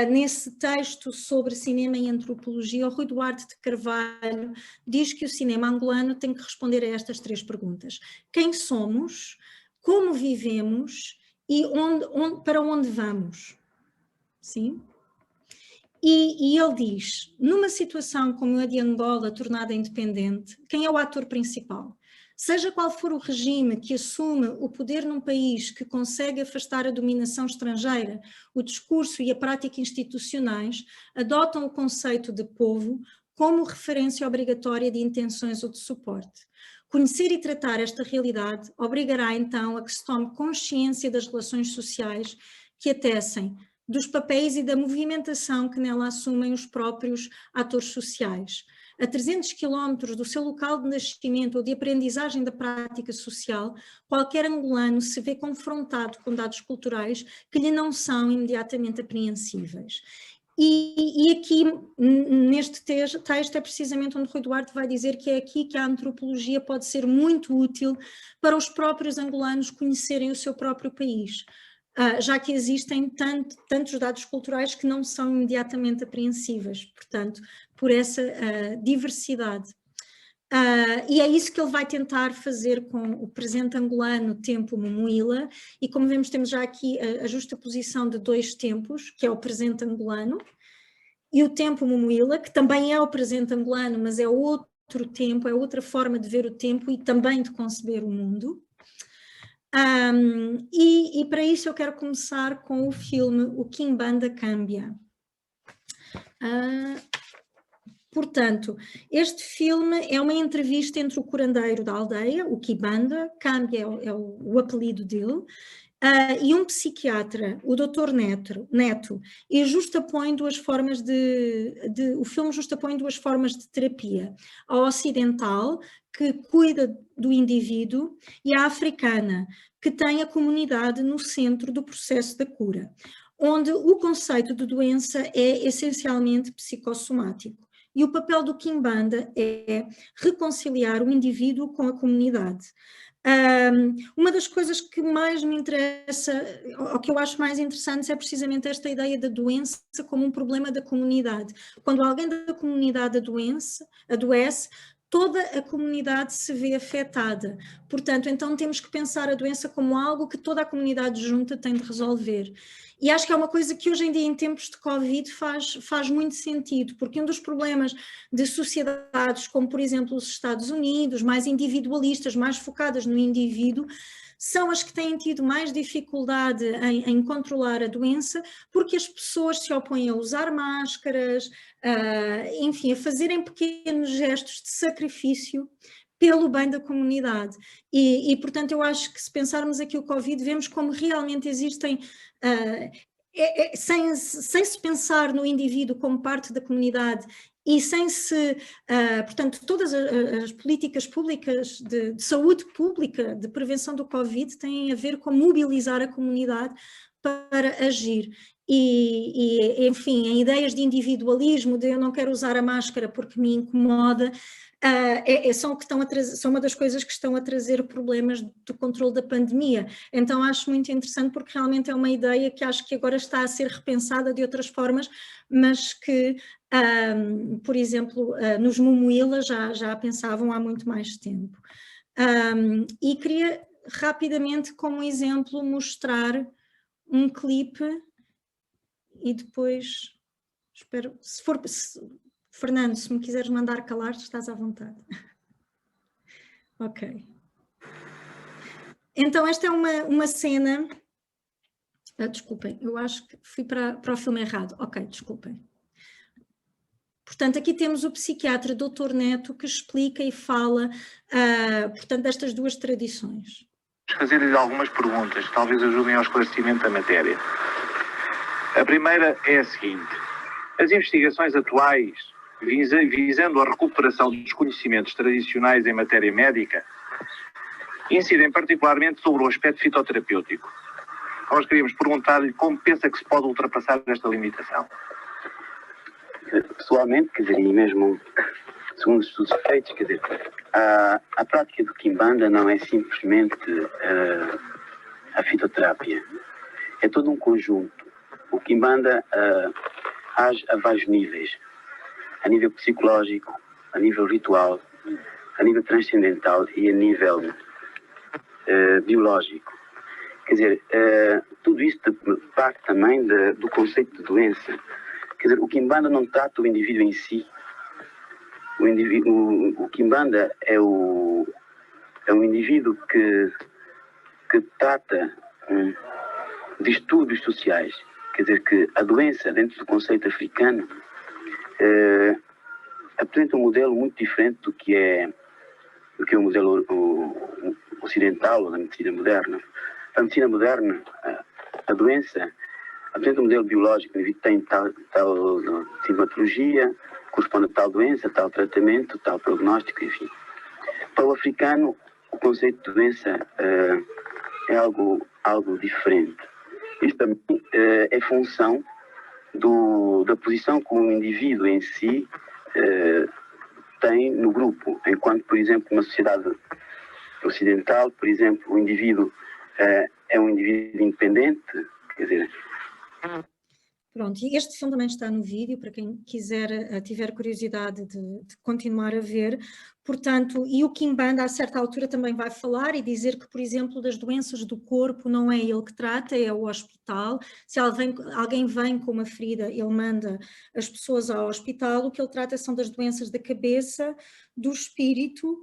nesse texto sobre cinema e antropologia, o Rui Duarte de Carvalho diz que o cinema angolano tem que responder a estas 3 perguntas: quem somos, como vivemos e para onde vamos? Sim? E ele diz, numa situação como a de Angola tornada independente, quem é o ator principal? Seja qual for o regime que assume o poder num país que consegue afastar a dominação estrangeira, o discurso e a prática institucionais adotam o conceito de povo como referência obrigatória de intenções ou de suporte. Conhecer e tratar esta realidade obrigará então a que se tome consciência das relações sociais que a tecem, dos papéis e da movimentação que nela assumem os próprios atores sociais. A 300 quilómetros do seu local de nascimento ou de aprendizagem da prática social, qualquer angolano se vê confrontado com dados culturais que lhe não são imediatamente apreensíveis. E aqui, neste texto, é precisamente onde Rui Duarte vai dizer que é aqui que a antropologia pode ser muito útil para os próprios angolanos conhecerem o seu próprio país. Já que existem tantos dados culturais que não são imediatamente apreensíveis, portanto, por essa diversidade. E é isso que ele vai tentar fazer com o presente angolano, tempo Mumuíla, e como vemos temos já aqui a justaposição de 2 tempos, que é o presente angolano, e o tempo Mumuíla, que também é o presente angolano, mas é outro tempo, é outra forma de ver o tempo e também de conceber o mundo. E para isso eu quero começar com o filme O Kimbanda Cambia. Portanto, este filme é uma entrevista entre o curandeiro da aldeia, o Kimbanda, Cambia é o apelido dele, e um psiquiatra, o Dr. Neto, e justapõe 2 formas o filme justapõe 2 formas de terapia: a ocidental, que cuida do indivíduo, e a africana, que tem a comunidade no centro do processo da cura, onde o conceito de doença é essencialmente psicossomático. E o papel do Kimbanda é reconciliar o indivíduo com a comunidade. Uma das coisas que mais me interessa, ou que eu acho mais interessante, é precisamente esta ideia da doença como um problema da comunidade. Quando alguém da comunidade adoece, toda a comunidade se vê afetada. Portanto, então temos que pensar a doença como algo que toda a comunidade junta tem de resolver. E acho que é uma coisa que hoje em dia, em tempos de Covid, faz muito sentido, porque um dos problemas de sociedades como, por exemplo, os Estados Unidos, mais individualistas, mais focadas no indivíduo, são as que têm tido mais dificuldade em controlar a doença, porque as pessoas se opõem a usar máscaras, enfim, a fazerem pequenos gestos de sacrifício pelo bem da comunidade. E, portanto, eu acho que se pensarmos aqui o Covid, vemos como realmente existem, sem se pensar no indivíduo como parte da comunidade e sem se, portanto, todas as políticas públicas de saúde pública, de prevenção do Covid, têm a ver com mobilizar a comunidade para agir. E enfim, em ideias de individualismo, de eu não quero usar a máscara porque me incomoda, são uma das coisas que estão a trazer problemas do controle da pandemia. Então acho muito interessante, porque realmente é uma ideia que acho que agora está a ser repensada de outras formas, mas que, por exemplo, nos Mumuíla já pensavam há muito mais tempo. E queria rapidamente, como exemplo, mostrar um clipe e depois, espero, Fernando, se me quiseres mandar calar, estás à vontade. Ok. Então, esta é uma cena... desculpem, eu acho que fui para o filme errado. Ok, desculpem. Portanto, aqui temos o psiquiatra Dr. Neto, que explica e fala, portanto, destas 2 tradições. Fazer-lhe algumas perguntas que talvez ajudem ao esclarecimento da matéria. A primeira é a seguinte: as investigações atuais visando a recuperação dos conhecimentos tradicionais em matéria médica incidem particularmente sobre o aspecto fitoterapêutico. nós queríamos perguntar-lhe como pensa que se pode ultrapassar esta limitação. Pessoalmente, quer dizer, e mesmo segundo os estudos feitos, quer dizer, a prática do Kimbanda não é simplesmente a fitoterapia, é todo um conjunto. O Kimbanda age a vários níveis, a nível psicológico, a nível ritual, a nível transcendental e a nível biológico. Quer dizer, tudo isto parte também do conceito de doença. Quer dizer, o Kimbanda não trata o indivíduo em si. O Kimbanda é um indivíduo que trata distúrbios sociais. Quer dizer, que a doença, dentro do conceito africano, apresenta um modelo muito diferente do que é o modelo ocidental ou da medicina moderna. A medicina moderna, a doença apresenta um modelo biológico, o indivíduo tem tal sintomatologia, corresponde a tal doença, tal tratamento, tal prognóstico, enfim. Para o africano, o conceito de doença é algo diferente. Isto também é função da posição que o indivíduo em si tem no grupo, enquanto, por exemplo, numa sociedade ocidental, por exemplo, o indivíduo é um indivíduo independente, quer dizer... Pronto, e este filme também está no vídeo, para quem quiser, tiver curiosidade de continuar a ver. Portanto, e o Kimbanda a certa altura também vai falar e dizer que, por exemplo, das doenças do corpo não é ele que trata, é o hospital. Se alguém vem com uma ferida, ele manda as pessoas ao hospital. O que ele trata são das doenças da cabeça, do espírito.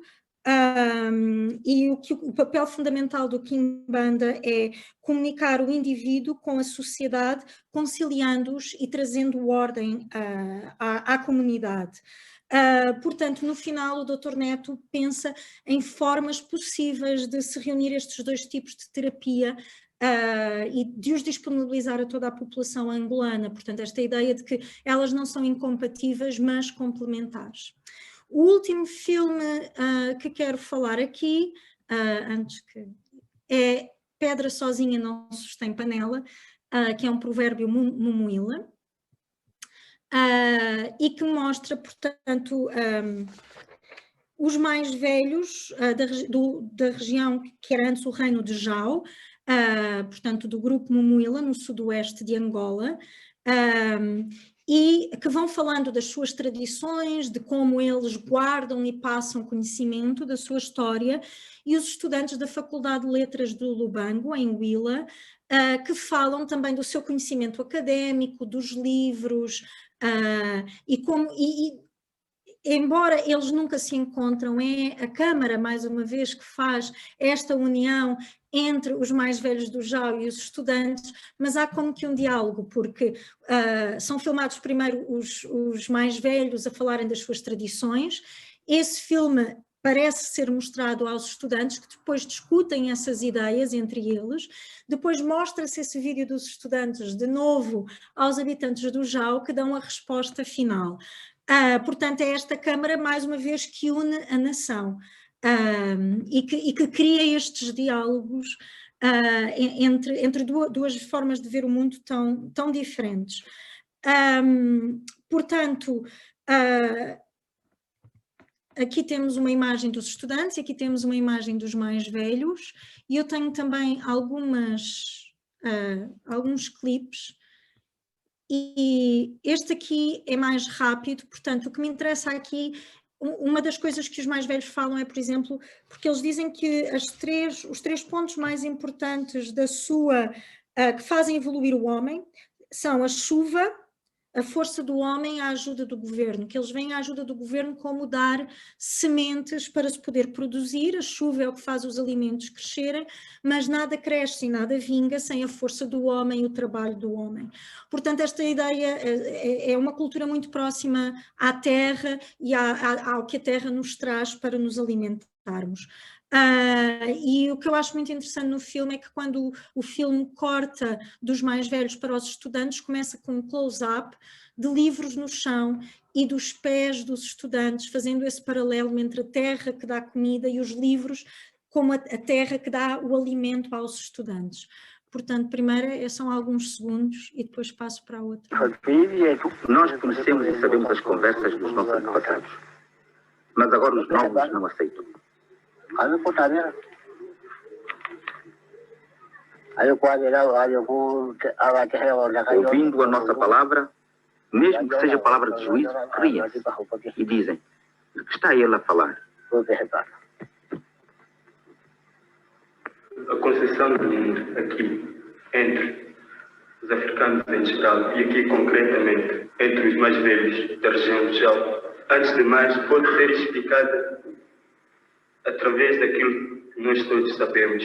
E o papel fundamental do Kimbanda é comunicar o indivíduo com a sociedade, conciliando-os e trazendo ordem à comunidade. Portanto, no final, o Dr. Neto pensa em formas possíveis de se reunir estes dois tipos de terapia e de os disponibilizar a toda a população angolana. Portanto, esta ideia de que elas não são incompatíveis, mas complementares. O último filme que quero falar aqui, é Pedra Sozinha Não Sustém Panela, que é um provérbio mumuíla, e que mostra, portanto, os mais velhos da região que era antes o reino de Jau, portanto do grupo Mumuíla, no sudoeste de Angola, e que vão falando das suas tradições, de como eles guardam e passam conhecimento da sua história, e os estudantes da Faculdade de Letras do Lubango, em Huila, que falam também do seu conhecimento académico, dos livros, embora eles nunca se encontram, é a Câmara, mais uma vez, que faz esta união entre os mais velhos do Jau e os estudantes, mas há como que um diálogo, porque são filmados primeiro os mais velhos a falarem das suas tradições. Esse filme parece ser mostrado aos estudantes, que depois discutem essas ideias entre eles. Depois mostra-se esse vídeo dos estudantes de novo aos habitantes do Jau, que dão a resposta final. Portanto, é esta Câmara, mais uma vez, que une a nação e que cria estes diálogos entre duas formas de ver o mundo tão diferentes. Portanto, aqui temos uma imagem dos estudantes, aqui temos uma imagem dos mais velhos, e eu tenho também alguns clipes. E este aqui é mais rápido, portanto, o que me interessa aqui, uma das coisas que os mais velhos falam é, por exemplo, porque eles dizem que os três pontos mais importantes que fazem evoluir o homem são a chuva, a força do homem e a ajuda do governo, que eles veem a ajuda do governo como dar sementes para se poder produzir. A chuva é o que faz os alimentos crescerem, mas nada cresce e nada vinga sem a força do homem e o trabalho do homem. Portanto, esta ideia é uma cultura muito próxima à terra e ao que a terra nos traz para nos alimentarmos. E o que eu acho muito interessante no filme é que quando o filme corta dos mais velhos para os estudantes, começa com um close-up de livros no chão e dos pés dos estudantes, fazendo esse paralelo entre a terra que dá comida e os livros como a terra que dá o alimento aos estudantes. portanto, primeiro são alguns segundos e depois passo para a outra. Nós conhecemos e sabemos as conversas dos nossos antepassados, mas agora os novos não aceitam. Ouvindo a nossa palavra, mesmo que seja palavra de juízo, riem-se e dizem: de que está ele a falar? A concepção do mundo aqui, entre os africanos em geral e aqui concretamente entre os mais velhos da região do Jal, antes de mais, pode ser explicada através daquilo que nós todos sabemos.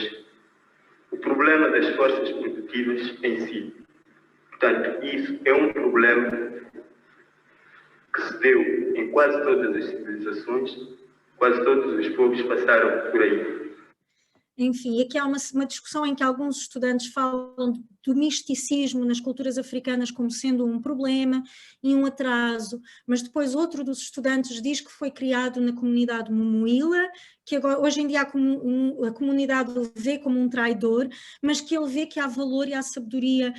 O problema das forças produtivas em si. Portanto, isso é um problema que se deu em quase todas as civilizações, quase todos os povos passaram por aí. Enfim, aqui há uma discussão em que alguns estudantes falam do misticismo nas culturas africanas como sendo um problema e um atraso, mas depois outro dos estudantes diz que foi criado na comunidade Mumuila, que agora, hoje em dia a comunidade o vê como um traidor, mas que ele vê que há valor e há sabedoria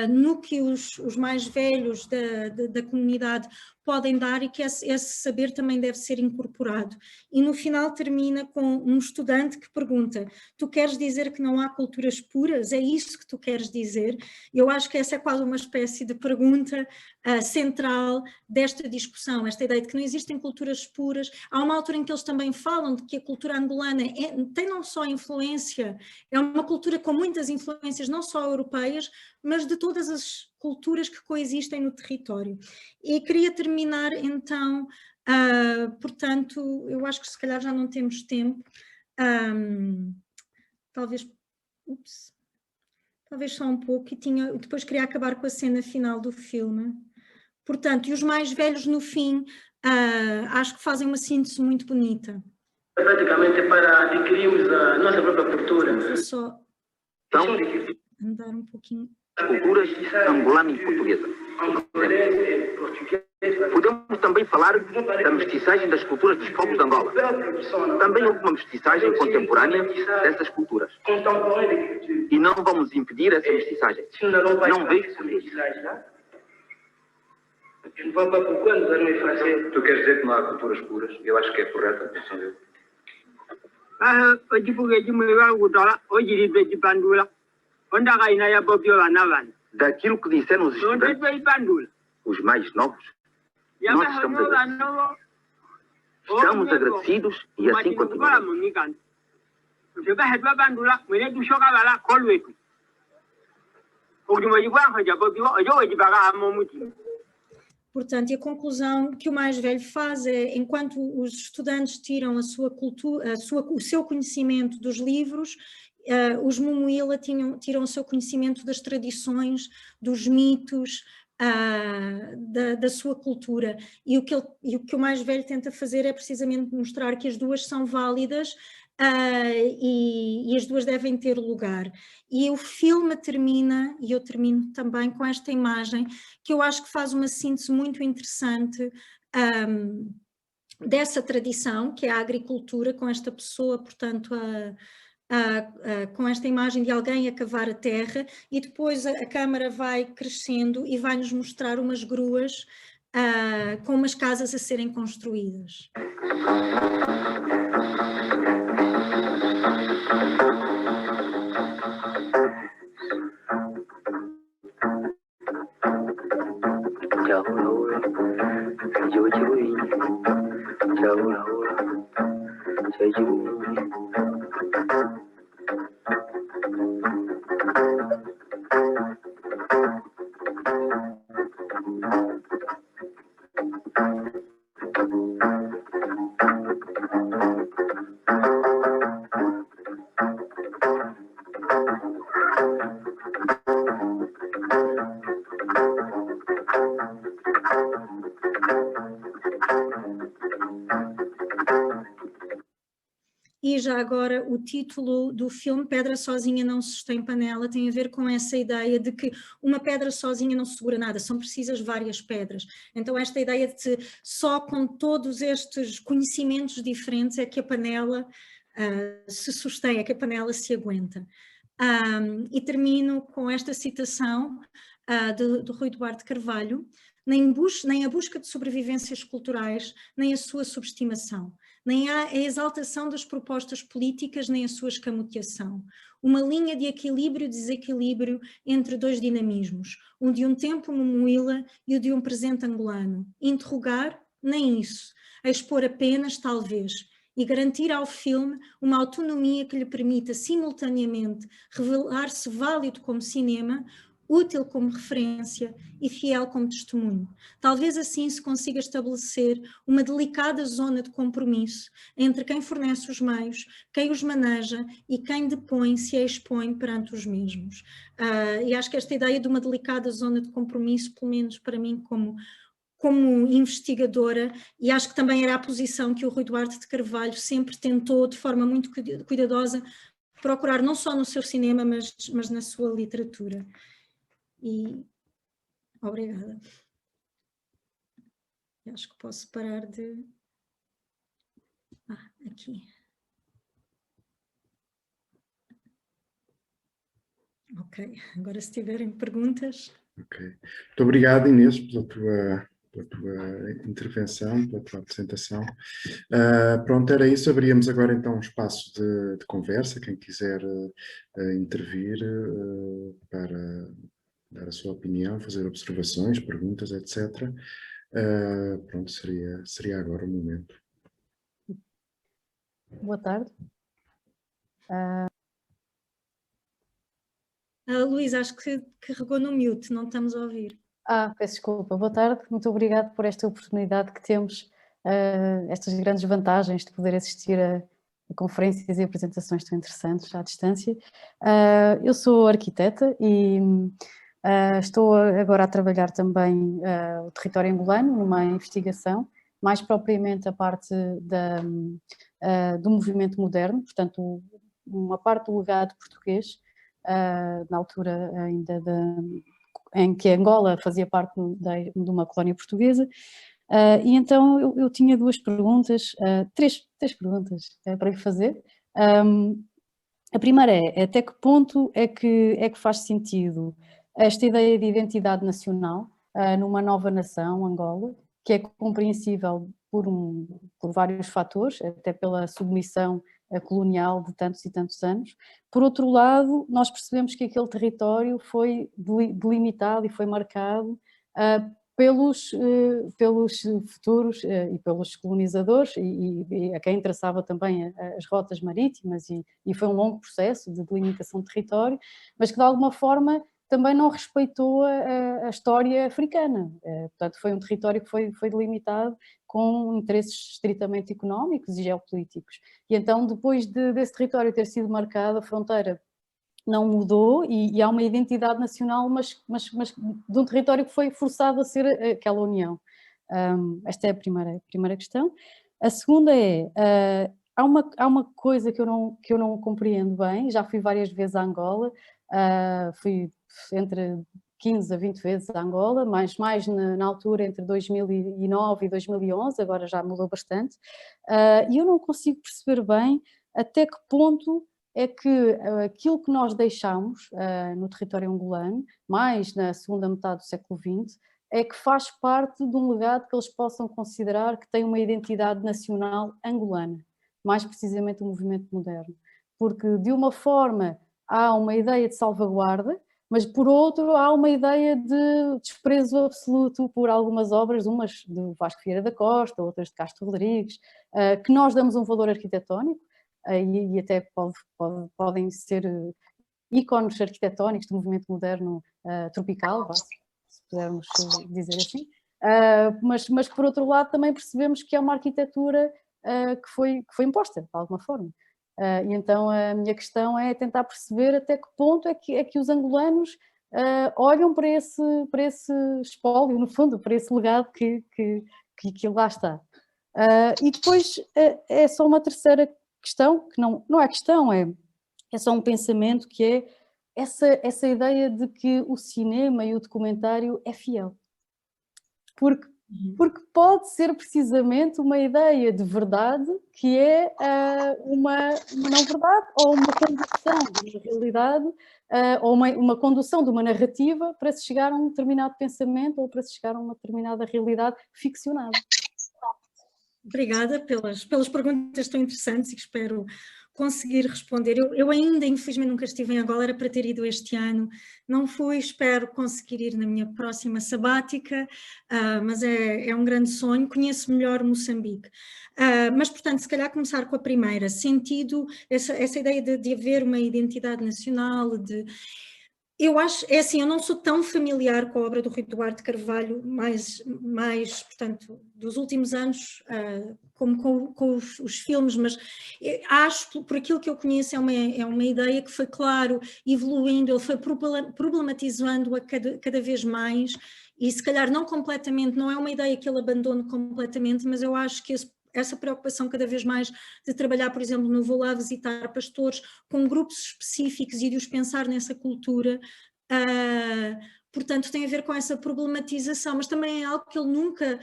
no que os mais velhos da comunidade podem dar e que esse saber também deve ser incorporado. E no final termina com um estudante que pergunta: tu queres dizer que não há culturas puras? É isso que tu queres dizer? Eu acho que essa é quase uma espécie de pergunta central desta discussão, esta ideia de que não existem culturas puras. Há uma altura em que eles também falam de que a cultura angolana tem não só influência, é uma cultura com muitas influências, não só europeias, mas de todas as culturas que coexistem no território. E queria terminar então, portanto, eu acho que se calhar já não temos tempo, talvez só um pouco, e depois queria acabar com a cena final do filme. Portanto, e os mais velhos no fim, acho que fazem uma síntese muito bonita. Praticamente para adquirirmos a nossa própria cultura. Vou só andar um pouquinho. Culturas angolana e portuguesa. Podemos também falar da mestiçagem das culturas dos povos de Angola. Também houve uma mestiçagem contemporânea dessas culturas. E não vamos impedir essa mestiçagem. Não vejo por isso. Tu queres dizer que não há culturas puras? Eu acho que é correto a posição dele. Daquilo que disseram os estudantes, os mais novos, nós estamos agradecidos. Estamos agradecidos e assim continuamos. Portanto, e a conclusão que o mais velho faz é, enquanto os estudantes tiram a sua cultura, o seu conhecimento dos livros, os Mumuila tiram o seu conhecimento das tradições, dos mitos, da sua cultura. E o que o mais velho tenta fazer é precisamente mostrar que as duas são válidas e as duas devem ter lugar. E o filme termina, e eu termino também com esta imagem, que eu acho que faz uma síntese muito interessante dessa tradição, que é a agricultura, com esta pessoa, portanto, com esta imagem de alguém a cavar a terra, e depois a câmara vai crescendo e vai nos mostrar umas gruas com umas casas a serem construídas. E já agora o título do filme, Pedra Sozinha Não Se Sustém Panela, tem a ver com essa ideia de que uma pedra sozinha não segura nada, são precisas várias pedras. Então esta ideia de só com todos estes conhecimentos diferentes é que a panela se sustém, é que a panela se aguenta. E termino com esta citação do Rui Duarte Carvalho: nem a busca de sobrevivências culturais, nem a sua subestimação, nem a exaltação das propostas políticas, nem a sua escamoteação. Uma linha de equilíbrio e desequilíbrio entre dois dinamismos, um de um tempo momoíla e o de um presente angolano. Interrogar, nem isso. Expor apenas, talvez, e garantir ao filme uma autonomia que lhe permita simultaneamente revelar-se válido como cinema, útil como referência e fiel como testemunho. Talvez assim se consiga estabelecer uma delicada zona de compromisso entre quem fornece os meios, quem os maneja e quem depõe se expõe perante os mesmos. E acho que esta ideia de uma delicada zona de compromisso, pelo menos para mim como investigadora, e acho que também era a posição que o Rui Duarte de Carvalho sempre tentou, de forma muito cuidadosa, procurar não só no seu cinema, mas na sua literatura. E obrigada. Acho que posso parar de... aqui. Ok, agora se tiverem perguntas... Ok. Muito obrigado, Inês, pela tua intervenção, pela tua apresentação. Pronto, era isso. Abríamos agora então um espaço de conversa. Quem quiser intervir para dar a sua opinião, fazer observações, perguntas, etc. Pronto, seria agora o momento. Boa tarde. Luísa, acho que carregou no mute, não estamos a ouvir. Peço desculpa. Boa tarde, muito obrigada por esta oportunidade que temos, estas grandes vantagens de poder assistir a conferências e apresentações tão interessantes à distância. Eu sou arquiteta e estou agora a trabalhar também o território angolano numa investigação, mais propriamente a parte do movimento moderno, portanto uma parte do legado português, na altura ainda em que Angola fazia parte de uma colónia portuguesa. E então eu tinha duas perguntas, três perguntas para lhe fazer. A primeira é, até que ponto é que faz sentido esta ideia de identidade nacional numa nova nação, Angola, que é compreensível por vários fatores, até pela submissão colonial de tantos e tantos anos. Por outro lado, nós percebemos que aquele território foi delimitado e foi marcado pelos futuros e pelos colonizadores e a quem interessava também as rotas marítimas e foi um longo processo de delimitação de território, mas que de alguma forma também não respeitou a história africana. Portanto, foi um território que foi delimitado com interesses estritamente económicos e geopolíticos. E então, depois desse território ter sido marcado, a fronteira não mudou e há uma identidade nacional, mas de um território que foi forçado a ser aquela união. Esta é a primeira questão. A segunda é, há uma coisa que eu não compreendo bem, já fui várias vezes a Angola, fui entre 15 a 20 vezes a Angola, mais na altura entre 2009 e 2011, agora já mudou bastante, e eu não consigo perceber bem até que ponto é que aquilo que nós deixamos no território angolano, mais na segunda metade do século XX, é que faz parte de um legado que eles possam considerar que tem uma identidade nacional angolana, mais precisamente o movimento moderno. Porque de uma forma há uma ideia de salvaguarda, mas por outro há uma ideia de desprezo absoluto por algumas obras, umas de Vasco Vieira da Costa, outras de Castro Rodrigues, que nós damos um valor arquitetónico e até podem ser ícones arquitetónicos do movimento moderno tropical, se pudermos dizer assim, mas por outro lado também percebemos que é uma arquitetura que foi imposta de alguma forma. E então a minha questão é tentar perceber até que ponto é que os angolanos olham para esse espólio, no fundo, para esse legado que lá está. E depois é só uma terceira questão, que não é questão, é só um pensamento, que é essa ideia de que o cinema e o documentário é fiel. Porque porque pode ser precisamente uma ideia de verdade que é uma não verdade ou uma condução de uma realidade ou uma condução de uma narrativa para se chegar a um determinado pensamento ou para se chegar a uma determinada realidade ficcionada. Obrigada pelas perguntas tão interessantes e que espero conseguir responder. Eu ainda, infelizmente, nunca estive em Angola, era para ter ido este ano, não fui, espero conseguir ir na minha próxima sabática, mas é um grande sonho, conheço melhor Moçambique. Mas, portanto, se calhar começar com a primeira, sentido, essa ideia de haver uma identidade nacional, eu acho, é assim, eu não sou tão familiar com a obra do Rui Duarte Carvalho, mais portanto, dos últimos anos, como com os filmes, mas acho, por aquilo que eu conheço, é uma ideia que foi, claro, evoluindo, ele foi problematizando-a cada vez mais, e se calhar não completamente, não é uma ideia que ele abandone completamente, mas eu acho que essa preocupação cada vez mais de trabalhar, por exemplo, no Vou Lá Visitar Pastores, com grupos específicos e de os pensar nessa cultura, portanto tem a ver com essa problematização, mas também é algo que ele nunca,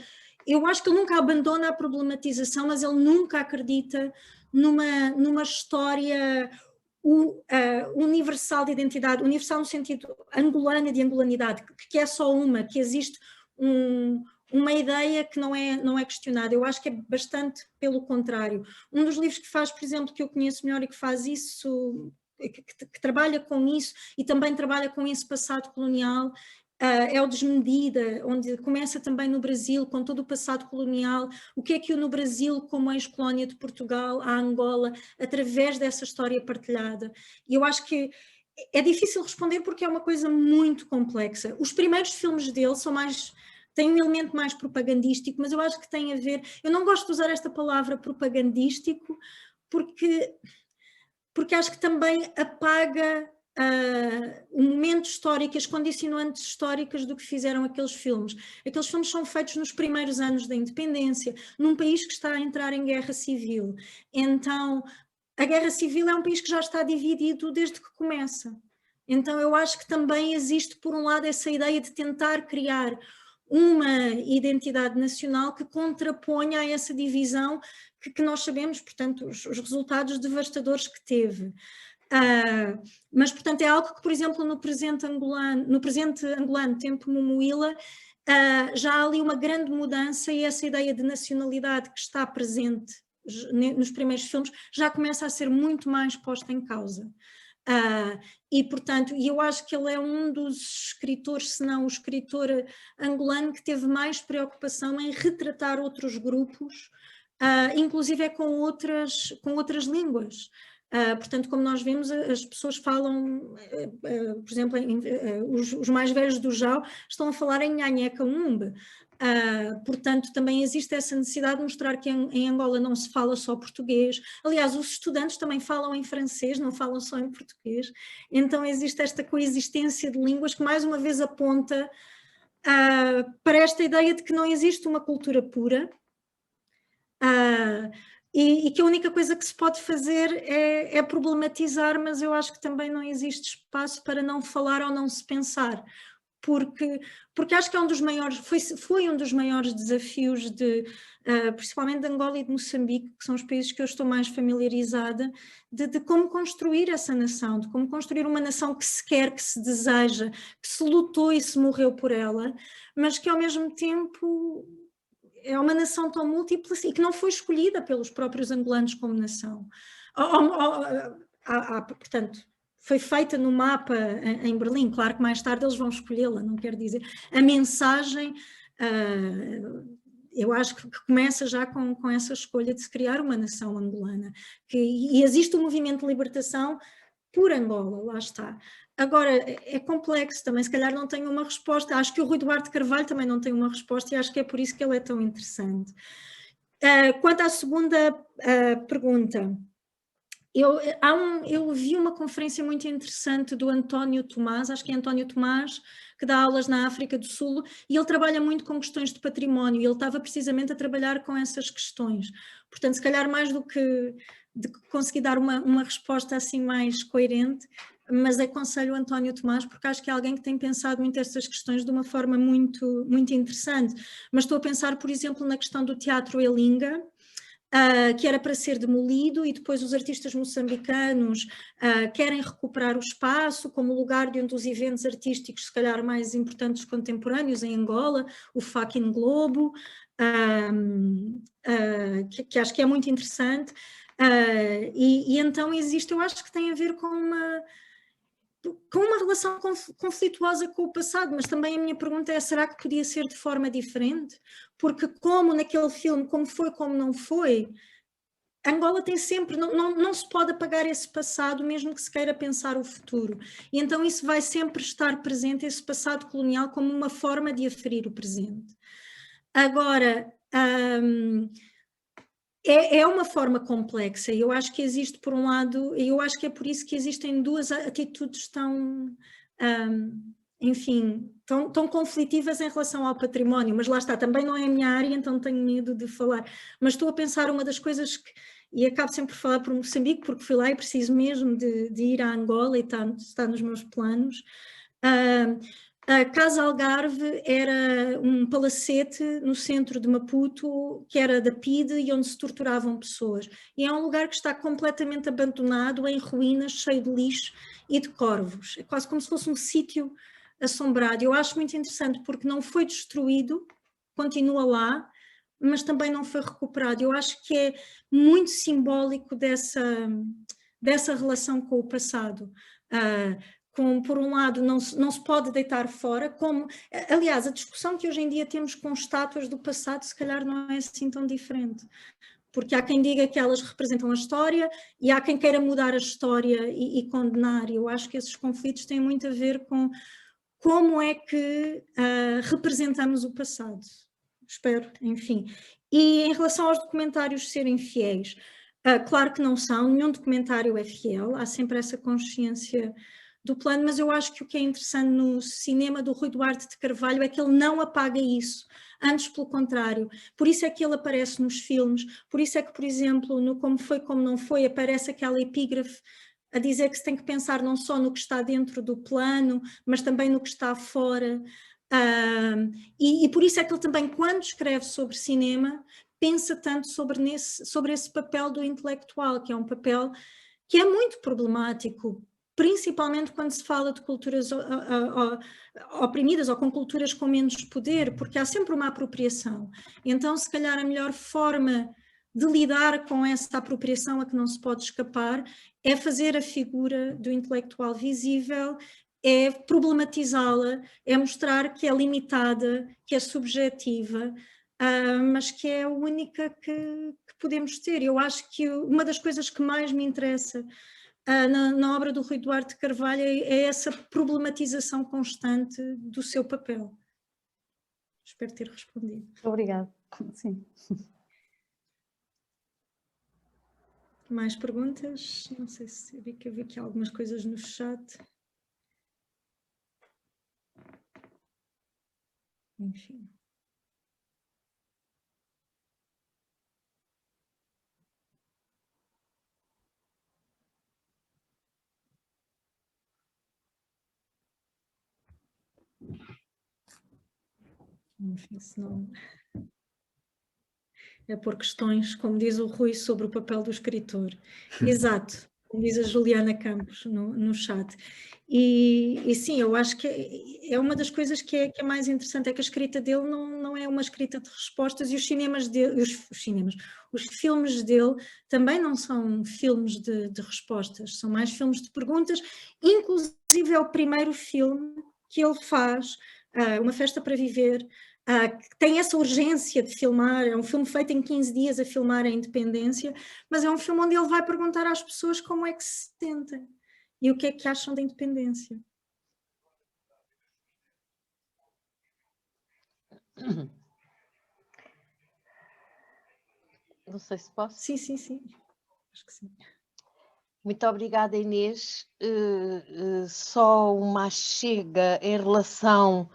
eu acho que ele nunca abandona a problematização, mas ele nunca acredita numa história universal de identidade, universal no sentido angolano e de angolanidade, que é só uma, que existe uma ideia que não é questionada. Eu acho que é bastante pelo contrário. Um dos livros que faz, por exemplo, que eu conheço melhor e que faz isso, que trabalha com isso e também trabalha com esse passado colonial, é o Desmedida, onde começa também no Brasil, com todo o passado colonial, o que é que no Brasil, como ex-colónia de Portugal, a Angola, através dessa história partilhada. E eu acho que é difícil responder porque é uma coisa muito complexa. Os primeiros filmes dele têm um elemento mais propagandístico, mas eu acho que tem a ver, eu não gosto de usar esta palavra propagandístico, porque acho que também apaga o momento histórico, as condicionantes históricas do que fizeram aqueles filmes. Aqueles filmes são feitos nos primeiros anos da independência, num país que está a entrar em guerra civil. Então, a guerra civil é um país que já está dividido desde que começa. Então, eu acho que também existe, por um lado, essa ideia de tentar criar uma identidade nacional que contraponha a essa divisão que nós sabemos, portanto, os resultados devastadores que teve. Mas, portanto, é algo que, por exemplo, no presente angolano, tempo Mumuíla, já há ali uma grande mudança e essa ideia de nacionalidade que está presente nos primeiros filmes já começa a ser muito mais posta em causa. E, portanto, eu acho que ele é um dos escritores, se não o escritor angolano, que teve mais preocupação em retratar outros grupos, inclusive com outras línguas. Portanto, como nós vemos, as pessoas falam, por exemplo, os mais velhos do Jau estão a falar em Nhanheca Umbe. Portanto, também existe essa necessidade de mostrar que em Angola não se fala só português. Aliás, os estudantes também falam em francês, não falam só em português. Então existe esta coexistência de línguas que mais uma vez aponta para esta ideia de que não existe uma cultura pura e que a única coisa que se pode fazer é problematizar, mas eu acho que também não existe espaço para não falar ou não se pensar. Porque acho que é um dos maiores, foi um dos maiores desafios principalmente de Angola e de Moçambique, que são os países que eu estou mais familiarizada, de como construir essa nação, de como construir uma nação que se quer, que se deseja, que se lutou e se morreu por ela, mas que ao mesmo tempo é uma nação tão múltipla e que não foi escolhida pelos próprios angolanos como nação. Portanto, foi feita no mapa em Berlim, claro que mais tarde eles vão escolhê-la, não quero dizer. A mensagem, eu acho que começa já com essa escolha de se criar uma nação angolana. E existe um movimento de libertação por Angola, lá está. Agora, é complexo também, se calhar não tenho uma resposta. Acho que o Rui Duarte Carvalho também não tem uma resposta e acho que é por isso que ele é tão interessante. Quanto à segunda pergunta, eu vi uma conferência muito interessante do António Tomás, acho que é António Tomás, que dá aulas na África do Sul, e ele trabalha muito com questões de património, e ele estava precisamente a trabalhar com essas questões. Portanto, se calhar mais do que conseguir dar uma resposta assim mais coerente, mas aconselho o António Tomás porque acho que é alguém que tem pensado muito estas questões de uma forma muito, muito interessante. Mas estou a pensar, por exemplo, na questão do Teatro Elinga, que era para ser demolido e depois os artistas moçambicanos querem recuperar o espaço como lugar de um dos eventos artísticos se calhar mais importantes contemporâneos em Angola, o Fucking Globo, que acho que é muito interessante, e então existe, eu acho que tem a ver com uma relação conflituosa com o passado, mas também a minha pergunta é, será que podia ser de forma diferente? Porque como naquele filme, como foi, como não foi, Angola tem sempre, não se pode apagar esse passado, mesmo que se queira pensar o futuro. E então isso vai sempre estar presente, esse passado colonial, como uma forma de aferir o presente. Agora, é uma forma complexa e eu acho que existe, por um lado, e eu acho que é por isso que existem duas atitudes tão, enfim, tão conflitivas em relação ao património, mas lá está, também não é a minha área, então tenho medo de falar. Mas estou a pensar uma das coisas que, e acabo sempre por falar por Moçambique, porque fui lá e preciso mesmo de ir a Angola e está nos meus planos. A Casa Algarve era um palacete no centro de Maputo, que era da PIDE e onde se torturavam pessoas. E é um lugar que está completamente abandonado, em ruínas, cheio de lixo e de corvos. É quase como se fosse um sítio assombrado. Eu acho muito interessante porque não foi destruído, continua lá, mas também não foi recuperado. Eu acho que é muito simbólico dessa relação com o passado. Como, por um lado, não se pode deitar fora, como, aliás, a discussão que hoje em dia temos com estátuas do passado, se calhar não é assim tão diferente, porque há quem diga que elas representam a história e há quem queira mudar a história e condenar, e eu acho que esses conflitos têm muito a ver com como é que representamos o passado, espero, enfim. E em relação aos documentários serem fiéis, claro que não são, nenhum documentário é fiel, há sempre essa consciência do plano, mas eu acho que o que é interessante no cinema do Rui Duarte de Carvalho é que ele não apaga isso, antes pelo contrário, por isso é que ele aparece nos filmes, por isso é que, por exemplo, no Como Foi, Como Não Foi, aparece aquela epígrafe a dizer que se tem que pensar não só no que está dentro do plano, mas também no que está fora, e por isso é que ele também, quando escreve sobre cinema, pensa tanto sobre esse papel do intelectual, que é um papel que é muito problemático, principalmente quando se fala de culturas oprimidas ou com culturas com menos poder, porque há sempre uma apropriação. Então, se calhar, a melhor forma de lidar com essa apropriação a que não se pode escapar é fazer a figura do intelectual visível, é problematizá-la, é mostrar que é limitada, que é subjetiva, mas que é a única que podemos ter. Eu acho que uma das coisas que mais me interessa na obra do Rui Duarte de Carvalho é essa problematização constante do seu papel. Espero ter respondido. Obrigada. Sim. Mais perguntas? Não sei se eu vi aqui algumas coisas no chat. Enfim. Enfim, senão é por questões, como diz o Rui, sobre o papel do escritor. Exato, como diz a Juliana Campos no chat. E sim, eu acho que é uma das coisas que é mais interessante, é que a escrita dele não é uma escrita de respostas, e os filmes dele também não são filmes de respostas, são mais filmes de perguntas. Inclusive é o primeiro filme que ele faz, Uma Festa para Viver, que tem essa urgência de filmar, é um filme feito em 15 dias a filmar a independência, mas é um filme onde ele vai perguntar às pessoas como é que se sentem e o que é que acham da independência. Não sei se posso. Sim. Acho que sim. Muito obrigada, Inês. Só uma chega em relação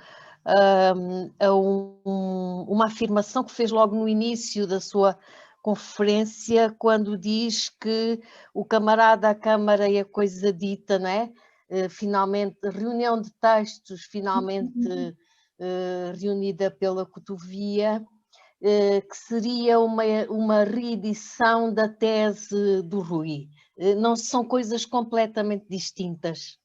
a uma afirmação que fez logo no início da sua conferência, quando diz que o camarada, a Câmara e a coisa dita, não é? finalmente, reunião de textos finalmente reunida pela Cotovia, que seria uma reedição da tese do Rui. Não são coisas completamente distintas.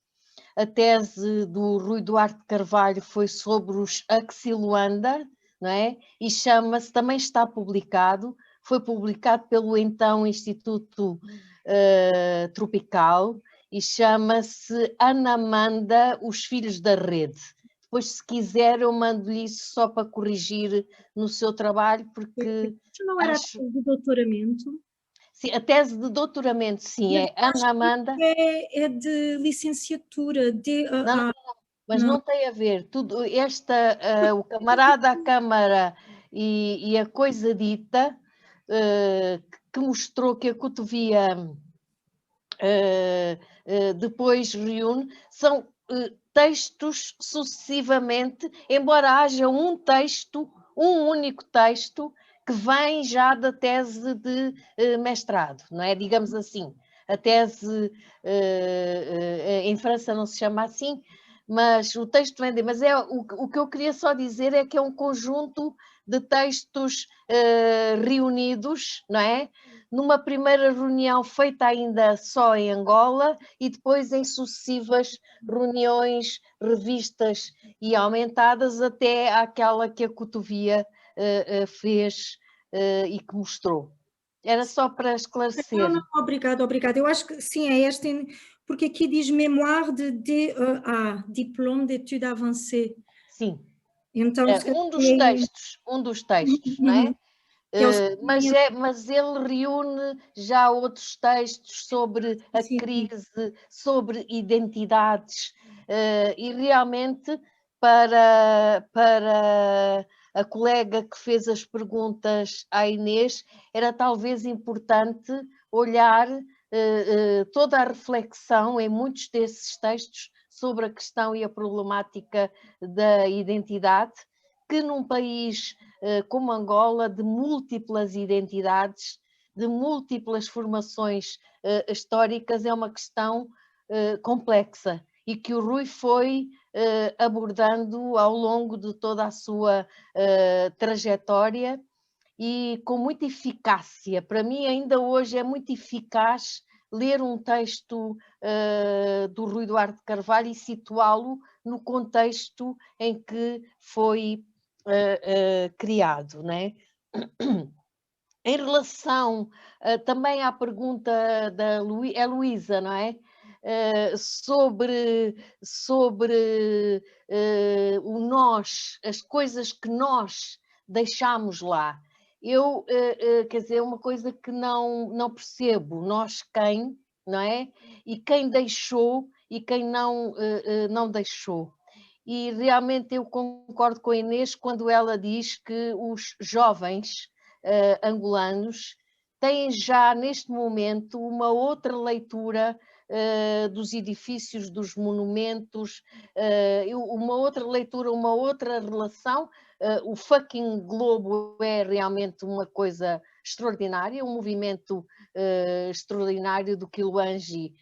A tese do Rui Duarte Carvalho foi sobre os Axiloander, não é? E chama-se, também está publicado, foi publicado pelo então Instituto Tropical, e chama-se Anamanda, os Filhos da Rede. Depois, se quiser, eu mando-lhe isso só para corrigir no seu trabalho, porque... Isso não era acho... a tese de doutoramento? Sim, a tese de doutoramento, sim, é Anamanda... É de licenciatura, não, mas não tem a ver. Tudo, o camarada à Câmara e a coisa dita, que mostrou que a Cotovia depois reúne, são textos sucessivamente, embora haja um texto, um único texto, que vem já da tese de mestrado, não é? Digamos assim. A tese em França não se chama assim, mas o texto vem de... Mas o que eu queria só dizer é que é um conjunto de textos reunidos, não é? Numa primeira reunião feita ainda só em Angola e depois em sucessivas reuniões revistas e aumentadas até àquela que a Cotovia fez e que mostrou. Era só para esclarecer. Não, obrigado, obrigado. Eu acho que sim, é este, porque aqui diz Mémoire de DEA, Diplôme d'études avancées. Sim. Então, um dos textos, não é? Mas ele reúne já outros textos sobre a crise, sobre identidades, e realmente para a colega que fez as perguntas à Inês, era talvez importante olhar toda a reflexão em muitos desses textos sobre a questão e a problemática da identidade, que num país como Angola, de múltiplas identidades, de múltiplas formações históricas, é uma questão complexa e que o Rui foi abordando ao longo de toda a sua trajetória e com muita eficácia. Para mim, ainda hoje é muito eficaz ler um texto do Rui Duarte Carvalho e situá-lo no contexto em que foi criado, né? Em relação também à pergunta da Luísa, não é? Sobre o nós, as coisas que nós deixamos lá. Eu, quer dizer, uma coisa que não percebo, nós quem, não é? E quem deixou e quem não deixou. E realmente eu concordo com a Inês quando ela diz que os jovens angolanos têm já neste momento uma outra leitura dos edifícios, dos monumentos, uma outra leitura, uma outra relação. O fucking globo é realmente uma coisa extraordinária, um movimento extraordinário do Kiluanji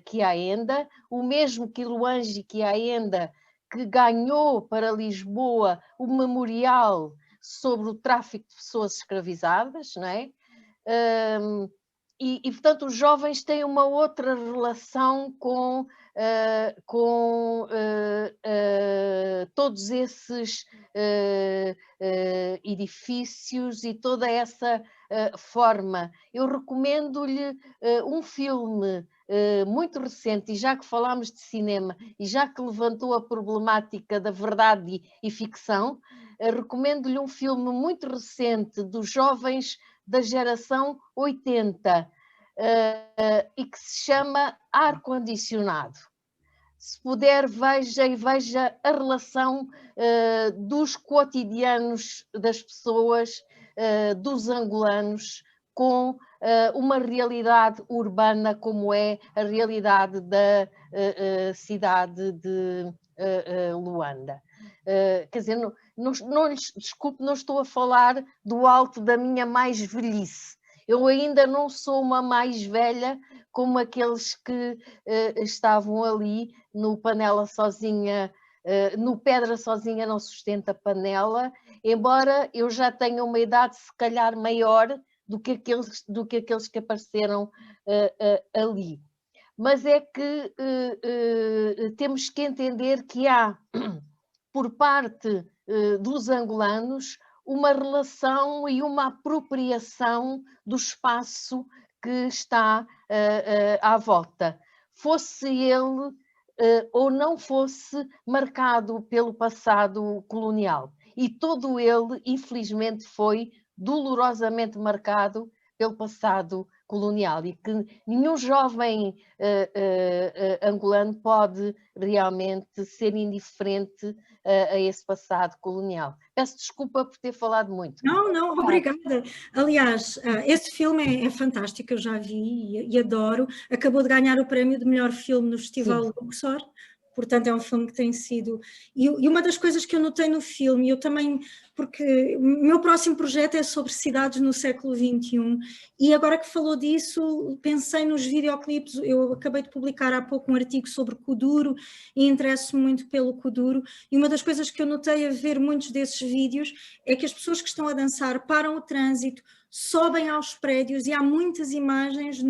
Kiaenda, o mesmo Kiluanji Kiaenda que ganhou para Lisboa o memorial sobre o tráfico de pessoas escravizadas, não é? E portanto, os jovens têm uma outra relação com todos esses edifícios e toda essa forma. Eu recomendo-lhe um filme muito recente, e já que falámos de cinema e já que levantou a problemática da verdade e ficção, recomendo-lhe um filme muito recente dos jovens da geração 80 e que se chama Ar-Condicionado. Se puder, veja a relação dos cotidianos das pessoas, dos angolanos, com uma realidade urbana como é a realidade da cidade de Luanda. Quer dizer, não lhes desculpe, não estou a falar do alto da minha mais velhice. Eu ainda não sou uma mais velha, como aqueles que estavam ali no Panela Sozinha, no Pedra Sozinha Não Sustenta Panela, embora eu já tenha uma idade se calhar maior do que aqueles que apareceram ali. Mas é que temos que entender que há, por parte dos angolanos, uma relação e uma apropriação do espaço que está à volta. Fosse ele ou não fosse marcado pelo passado colonial. E todo ele, infelizmente, foi dolorosamente marcado pelo passado colonial e que nenhum jovem angolano pode realmente ser indiferente a esse passado colonial. Peço desculpa por ter falado muito. Não, não, obrigada. Aliás, esse filme é fantástico, eu já vi e adoro. Acabou de ganhar o prémio de melhor filme no Festival Luxor. Portanto, é um filme que tem sido... E uma das coisas que eu notei no filme, eu também... Porque o meu próximo projeto é sobre cidades no século XXI, e agora que falou disso, pensei nos videoclipes. Eu acabei de publicar há pouco um artigo sobre Kuduro, e interesso-me muito pelo Kuduro, e uma das coisas que eu notei a ver muitos desses vídeos é que as pessoas que estão a dançar param o trânsito, sobem aos prédios, e há muitas imagens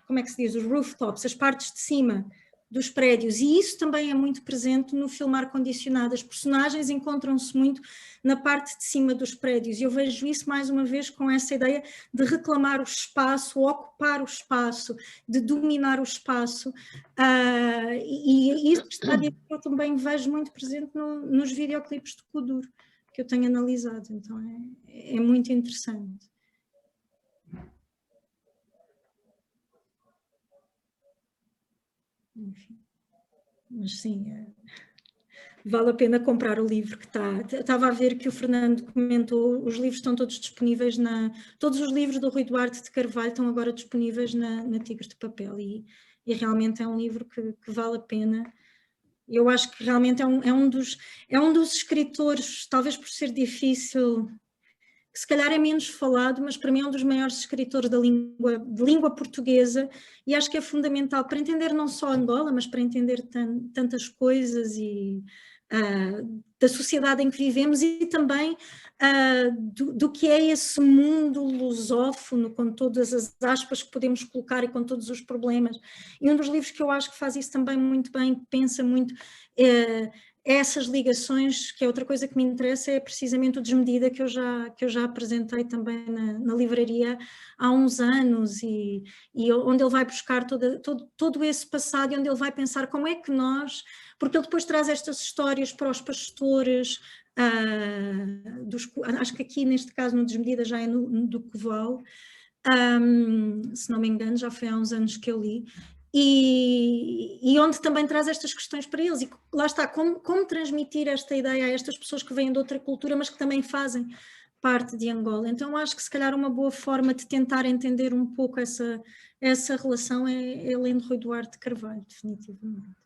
como é que se diz? Os rooftops, as partes de cima dos prédios, e isso também é muito presente no filme Ar-Condicionado. As personagens encontram-se muito na parte de cima dos prédios, e eu vejo isso mais uma vez com essa ideia de reclamar o espaço, ocupar o espaço, de dominar o espaço, e isso que está a dizer, eu também vejo muito presente nos videoclipes de Kuduro, que eu tenho analisado, então é muito interessante. Enfim, mas sim, vale a pena comprar o livro que está. Estava a ver que o Fernando comentou, os livros estão todos disponíveis todos os livros do Rui Duarte de Carvalho estão agora disponíveis na Tigre de Papel, e realmente é um livro que vale a pena. Eu acho que realmente é um dos escritores, talvez por ser difícil, que se calhar é menos falado, mas para mim é um dos maiores escritores de língua portuguesa, e acho que é fundamental para entender não só Angola, mas para entender tantas coisas e da sociedade em que vivemos, e também do que é esse mundo lusófono, com todas as aspas que podemos colocar e com todos os problemas. E um dos livros que eu acho que faz isso também muito bem, pensa muito... essas ligações, que é outra coisa que me interessa, é precisamente o Desmedida, que eu já apresentei também na livraria há uns anos, e onde ele vai buscar todo esse passado, e onde ele vai pensar como é que nós, porque ele depois traz estas histórias para os pastores, acho que aqui neste caso no Desmedida já é do Coval, se não me engano, já foi há uns anos que eu li, e onde também traz estas questões para eles, e lá está, como transmitir esta ideia a estas pessoas que vêm de outra cultura, mas que também fazem parte de Angola. Então acho que se calhar uma boa forma de tentar entender um pouco essa relação é lendo Rui Duarte de Carvalho, definitivamente.